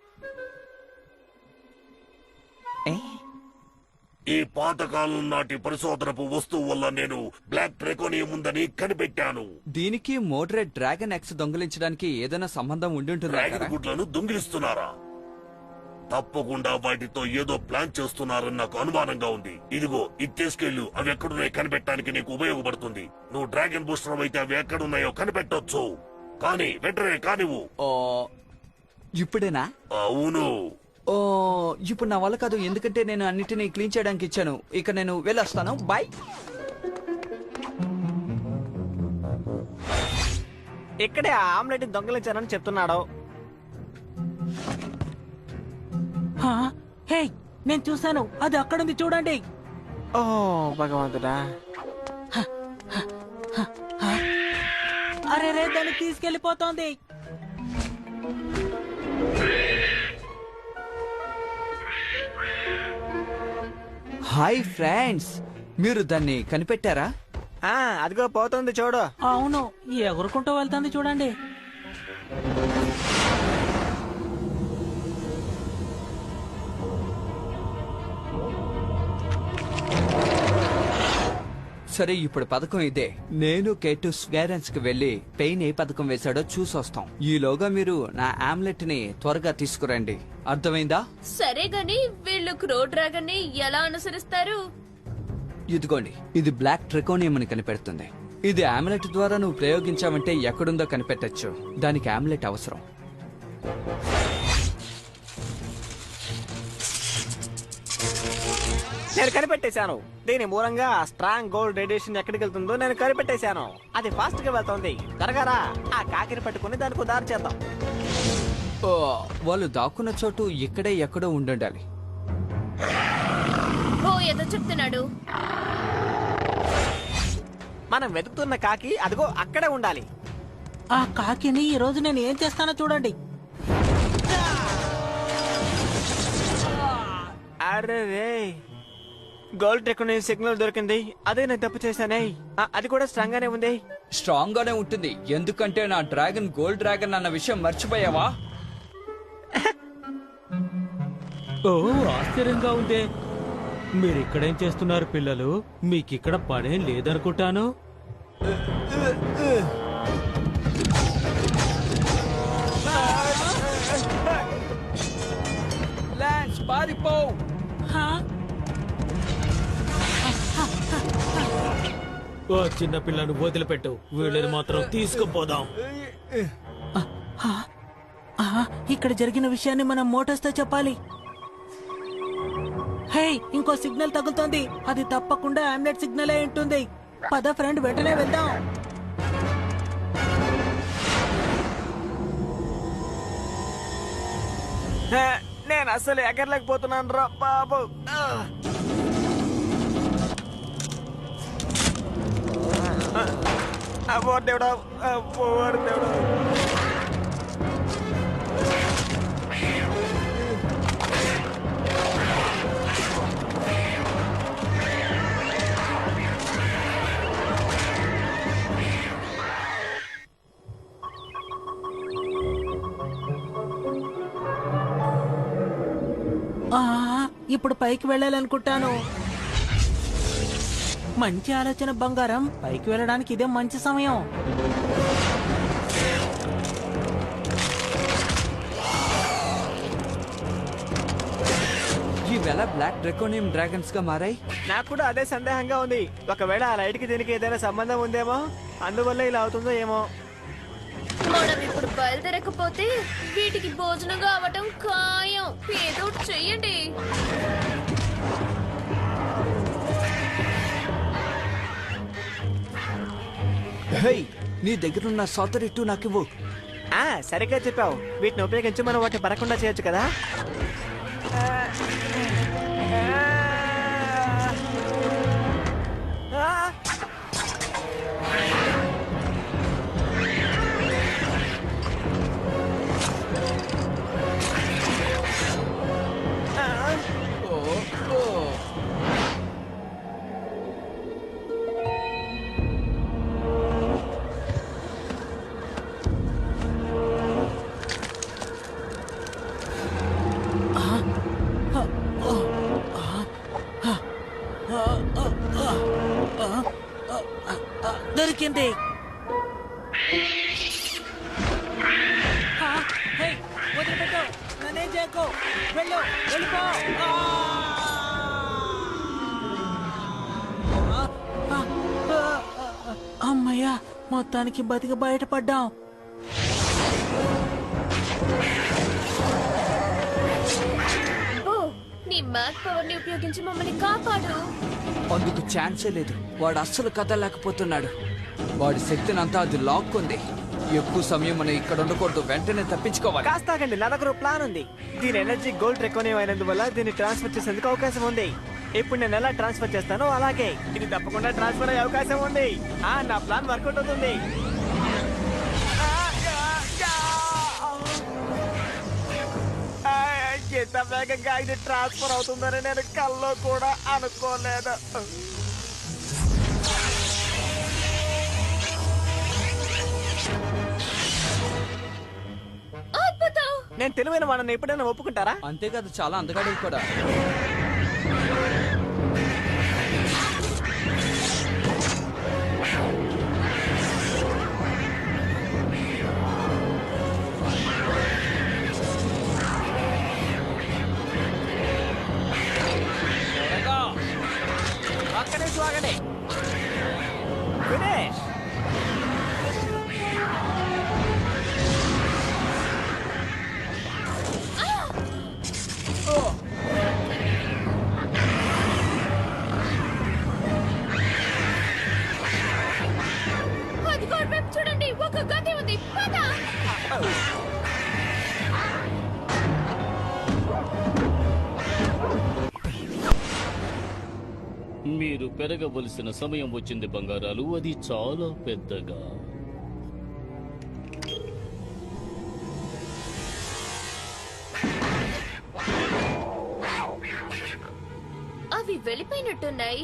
ఈ పాతకాలం నాటి పరిశోధనపు వస్తువు వల్ల నేను బ్లాక్ ట్రెకోనియం ఉందని కనిపెట్టాను. దీనికి మోడరేట్ డ్రాగన్ ఎక్స్ దొంగిలించడానికి ఏదైనా సంబంధం ఉండి డ్రాగన్ ఉంటుంది. గుడ్లను దొంగిలిస్తున్నారా? తప్పకుండా వాటితో ఏదో ప్లాన్ చేస్తున్నారని నాకు అనుమానంగా ఉంది. ఇదిగో ఇది తీసుకెళ్ళు. అవి ఎక్కడున్నాయో కనిపెట్టడానికి నీకు ఉపయోగపడుతుంది. నువ్వు డ్రాగన్ బూస్టర్ అయితే అవి ఎక్కడున్నాయో కనిపెట్టొచ్చు. కానీ వెంటనే కానివ్వు. ఇప్పుడేనా? అవును. ఇప్పుడు నా వల్ల కాదు. ఎందుకంటే నేను అన్నిటినీ క్లీన్ చేయడానికి ఇచ్చాను. ఇక నేను వెళ్ళొస్తాను. బాయ్. ఇక్కడే ఆ ఆమ్లెట్ దొంగలించానని చెప్తున్నాడు. హే, నేను చూశాను. అది అక్కడుంది, చూడండి. ఓ భగవంతుడా. అరే రే, దాన్ని తీసుకెళ్లిపోతోంది. హాయ్ ఫ్రెండ్స్, మీరు దాన్ని కనిపెట్టారా? అదిగో పోతుంది చూడు. అవును, ఎగురుకుంటూ వెళ్తుంది, చూడండి. సరే, ఇప్పుడు పథకం ఇదే. నేను కేటు స్వేరెన్స్ కి వెళ్లి పెయిన్ ఏ పథకం వేశాడో చూసొస్తాం. ఈలోగా మీరు నా ఆమ్లెట్ ని త్వరగా తీసుకురండి. అర్థమైందా? సరే గాని వీళ్ళు క్రో డ్రాగన్ ని ఎలా అనుసరిస్తారు? ఇదిగోండి, ఇది బ్లాక్ ట్రెకోనియం అని కనిపెడుతుంది. ఇది ఆమ్లెట్ ద్వారా నువ్వు ప్రయోగించావంటే ఎక్కడుందో కనిపెట్టచ్చు. దానికి ఆమ్లెట్ అవసరం. నేను కనిపెట్టేశాను. దీని మూలంగా స్ట్రాంగ్ గోల్డ్ రేడియేషన్ ఎక్కడికి వెళ్తుందో నేను కనిపెట్టేశాను. అది ఫాస్ట్ గా వెళ్తుంది. త్వరగా ఆ కాకిని పట్టుకుని దానికి దారి చేద్దాం. వాళ్ళు దాక్కున్న చోటు ఇక్కడే ఎక్కడో ఉండాలి. ఏదో చెప్తున్నాడు. మనం వెతుకుతున్న కాకి అదిగో అక్కడే ఉండాలి. ఆ కాకిని ఈ రోజు నేను ఏం చేస్తానో చూడండి. అరే రే గోల్డ్ టెక్నాలజీ సిగ్నల్ దొరికింది. అదే నేను తప్పు చేశానే. అది కూడా స్ట్రాంగ్ గానే ఉంది. స్ట్రాంగ్ గానే ఉంటుంది, ఎందుకంటే నా డ్రాగన్ గోల్డ్ డ్రాగన్ అన్న విషయం మర్చిపోయావా? ఓ ఆశ్చర్యంగా ఉందే. మీరు ఇక్కడేం చేస్తున్నారు పిల్లలు? మీకిక్కడ పనేం లేదనుకుంటాను. లాన్స్ పారిపో. ఓ చిన్న పిల్లను వదిలిపెట్టు, వీళ్ళని మాత్రం తీసుకుపోదాం. ఇక్కడ జరిగిన విషయాన్ని మనం మోటార్స్ తో చెప్పాలి. హే, ఇంకో సిగ్నల్ తగులుతోంది. అది తప్పకుండా ఆమ్లెట్ సిగ్నల్ అయి ఉంటుంది. పద ఫ్రెండ్, వెంటనే వెళ్దాం. నేను అసలు ఎగరలేకపోతున్నాను రా బాబు. అబ్బో దేవుడా, అబ్బో దేవుడా. ఇప్పుడు పైకి వెళ్ళాలనుకుంటాను. మంచి ఆలోచన బంగారం. పైకి వెళ్ళడానికి ఇదే మంచి సమయం. ఈవేళ బ్లాక్ డ్రాకోనియం డ్రాగన్స్ గా మారాయి. నాకు కూడా అదే సందేహంగా ఉంది. ఒకవేళ ఆ లైట్ కి దీనికి ఏదైనా సంబంధం ఉందేమో, అందువల్ల ఇలా అవుతుందో ఏమో. మనం ఇప్పుడు బయలుదేరకపోతే వీటికి భోజనం కావటం ఖాయం. ఏదో ఒకటి చెయ్యండి. హే, నీ దగ్గరున్న సాతరిట్టు నాకివ్వు. సరిగ్గా చెప్పావు. వీటిని ఉపయోగించి మనం వాటిని పడకుండా చేయొచ్చు కదా. దొరికింది. వదిలిపెట్టు, నన్నేం చేయకు. వెళ్ళు, వెళ్ళిపో. అమ్మయ్యా, మొత్తానికి బతికి బయటపడ్డాం. ఓ, నీ మ్యాథ్ పవర్ ని ఉపయోగించి మమ్మల్ని కాపాడు. అందుకు ఛాన్సే లేదు. వాడు అస్సలు కదలేకపోతున్నాడు. వాడి శక్తిని అంతా అది లాక్కుంది. ఎక్కువ సమయం మనం ఇక్కడ ఉండకూడదు, వెంటనే తప్పించుకోవాలి. కాస్త ఆగండి, నా దగ్గర ప్లాన్ ఉంది. దీని ఎనర్జీ గోల్డ్ రెకోనివ్ అయినందువల్ల దీన్ని ట్రాన్స్ఫర్ చేసేందుకు అవకాశం ఉంది. ఇప్పుడు నేను ఎలా ట్రాన్స్ఫర్ చేస్తానో అలాగే ఇది తప్పకుండా ట్రాన్స్ఫర్ అయ్యే అవకాశం ఉంది. నా ప్లాన్ వర్కౌట్ అవుతుంది. ఎంత వేగంగా ఇది ట్రాన్స్ఫర్ అవుతుందని నేను కల్లో కూడా అనుకోలేదు. అద్భుతం. నేను తెలివైన వాళ్ళని ఎప్పుడైనా ఒప్పుకుంటారా? అంతేకాదు, చాలా అందగాడు కూడా. అక్కడే స్వాగండి. ఫినిష్. అది గోడ వైపు చూడండి, ఒక గది ఉంది. పద. మీరు పెరగవలసిన సమయం వచ్చింది బంగారాలు. అది చాలా పెద్దగా. వెళ్ళిపోయినట్టున్నాయి.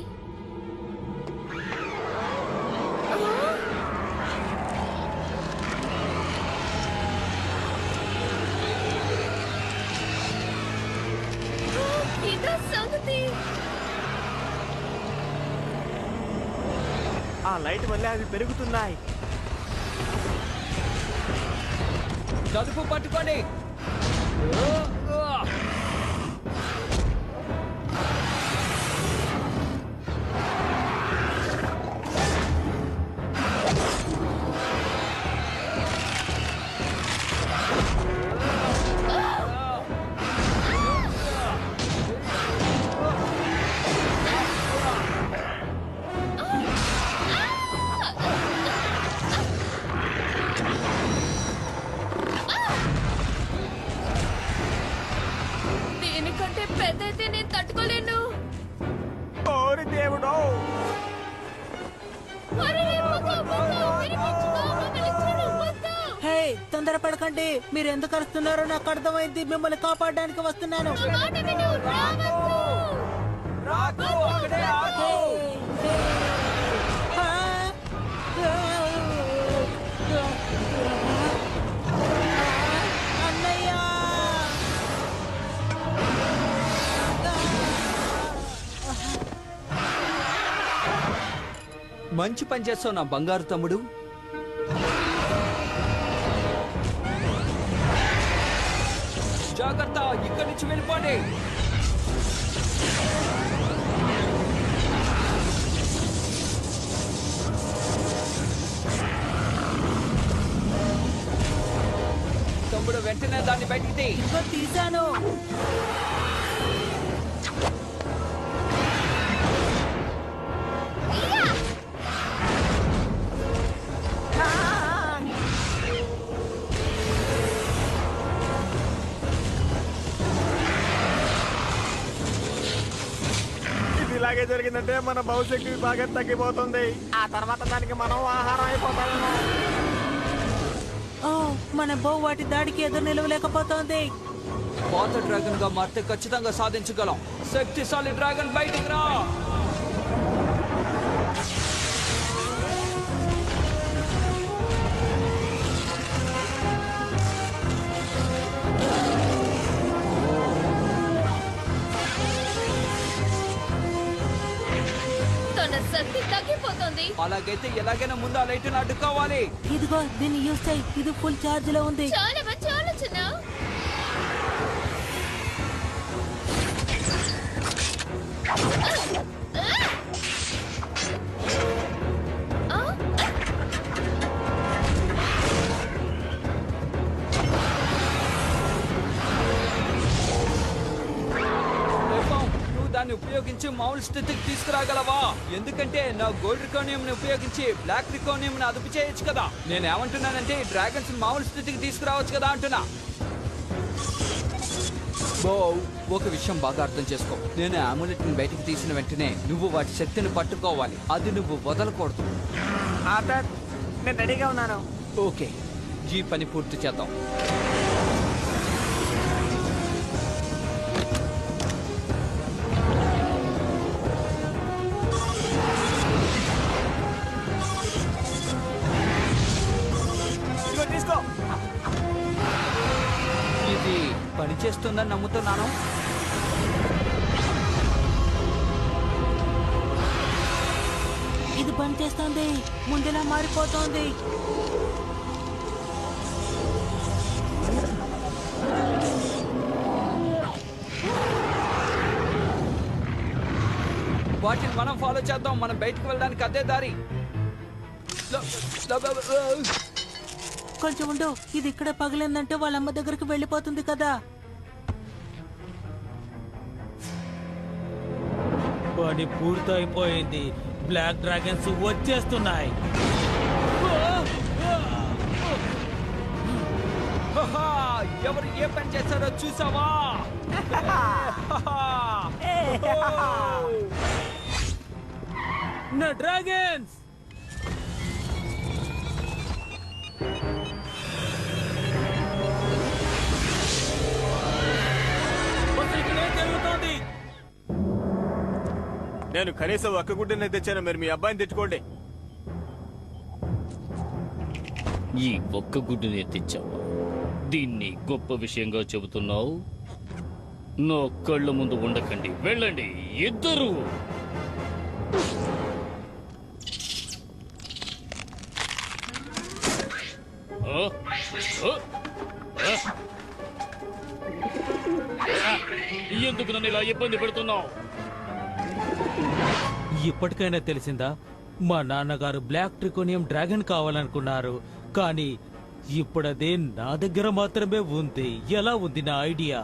ఇదో సంగతి. ఆ లైట్ వల్ల అవి పెరుగుతున్నాయి. తలుపు పట్టుకోండి. దీనికంటే పెద్ద అయితే నేను తట్టుకోలేను. ఓరి దేవుడో! అరే, వద్దు, వద్దు, వినిపించుకో, మమ్మల్ని చూడు, వద్దు. హే, తొందరపడకండి. మీరు ఎందుకు అరుస్తున్నారో నాకు అర్థమైంది. మిమ్మల్ని కాపాడడానికి వస్తున్నాను. నా మాట విను, రావద్దు. రాకు, అక్కడే ఆగు. ఆ! అన్నయ్య! మంచి పని చేస్తావు నా బంగారు తమ్ముడు. జాగ్రత్త, ఇక్కడి నుంచి వెళ్ళిపోండి. తమ్ముడు, వెంటనే దాన్ని బయటికి తీ. ఇదిగో తీశాను. ఇది ఇలాగే జరిగిందంటే మన భవిష్యత్తు బాగా తగ్గిపోతుంది. ఆ తర్వాత దానికి మనం ఆహారం అయిపోతామేమో. ఓ, మన బౌ వాటి దాడికి ఎదురు నిలవలేకపోతోంది. పాత డ్రాగన్ గా మారితే ఖచ్చితంగా సాధించగలం. శక్తిశాలి డ్రాగన్ బయటికి రా. తన శక్తి తగ్గిపోతుంది. అలాగైతే ఎలాగైనా ముందు ఆ లైట్ అడ్డుకోవాలి. ఇదిగో దీన్ని యూజ్ చేయి. ఇది ఫుల్ ఛార్జ్ లో ఉంది. చాలా మంచి ఆలోచన. నువ్వు దాన్ని ఉపయోగించి మామూలు స్థితికి తీసుకురాగలవా? ఎందుకంటే నా గోల్డ్ రికోనియం ని ఉపయోగించి బ్లాక్ రికోనియం ని అదుపు చేయొచ్చు కదా. నేను ఏమంటున్నానంటే డ్రాగన్స్ మామూలు స్థితికి తీసుకురావచ్చు కదా అంటున్నా. బో, ఒక విషయం బాగా అర్థం చేసుకో. నేను అమ్యులెట్ ని బయటికి తీసిన వెంటనే నువ్వు వాటి శక్తిని పట్టుకోవాలి. అది నువ్వు వదలకూడదు. ఆర్థర్, నేను రెడీగా ఉన్నాను. ఓకే, ఈ పని పూర్తి చేద్దాం. ఇదిగో తీసుకో. ఇది పనిచేస్తుందని నమ్ముతున్నాను. ఇది పనిచేస్తోంది. ముందులా మారిపోతోంది. వాటిని మనం ఫాలో చేద్దాం. మనం బయటికి వెళ్ళడానికి అదే దారి. కొంచెం ఉండు. ఇది ఇక్కడ పగిలిందంటే వాళ్ళ అమ్మ దగ్గరికి వెళ్ళిపోతుంది కదా. పని పూర్తయిపోయింది. బ్లాక్ డ్రాగన్స్ వచ్చేస్తున్నాయి. హహా, ఎవరు ఏ పని చేస్తారో చూసావా? నా డ్రాగన్స్ ఇక్కడ ఏం జరుగుతోంది? నేను కనీసం ఒక్క గుడ్డనే తెచ్చాను, మీరు మీ అబ్బాయిని తెచ్చుకోండి. ఈ ఒక్క గుడ్డునే తెచ్చావా? దీన్ని గొప్ప విషయంగా చెబుతున్నావు? నా కళ్ళ ముందు ఉండకండి, వెళ్ళండి ఇద్దరు. ఆ? ఆ? ఆ? ఎందుకు నన్ను ఇలా ఇబ్బంది పెడుతున్నావు? ఇప్పటికైనా తెలిసిందా? మా నాన్నగారు బ్లాక్ ట్రికోనియం డ్రాగన్ కావాలనుకున్నారు, కానీ ఇప్పుడదే నా దగ్గర మాత్రమే ఉంది. ఎలా ఉంది నా ఐడియా?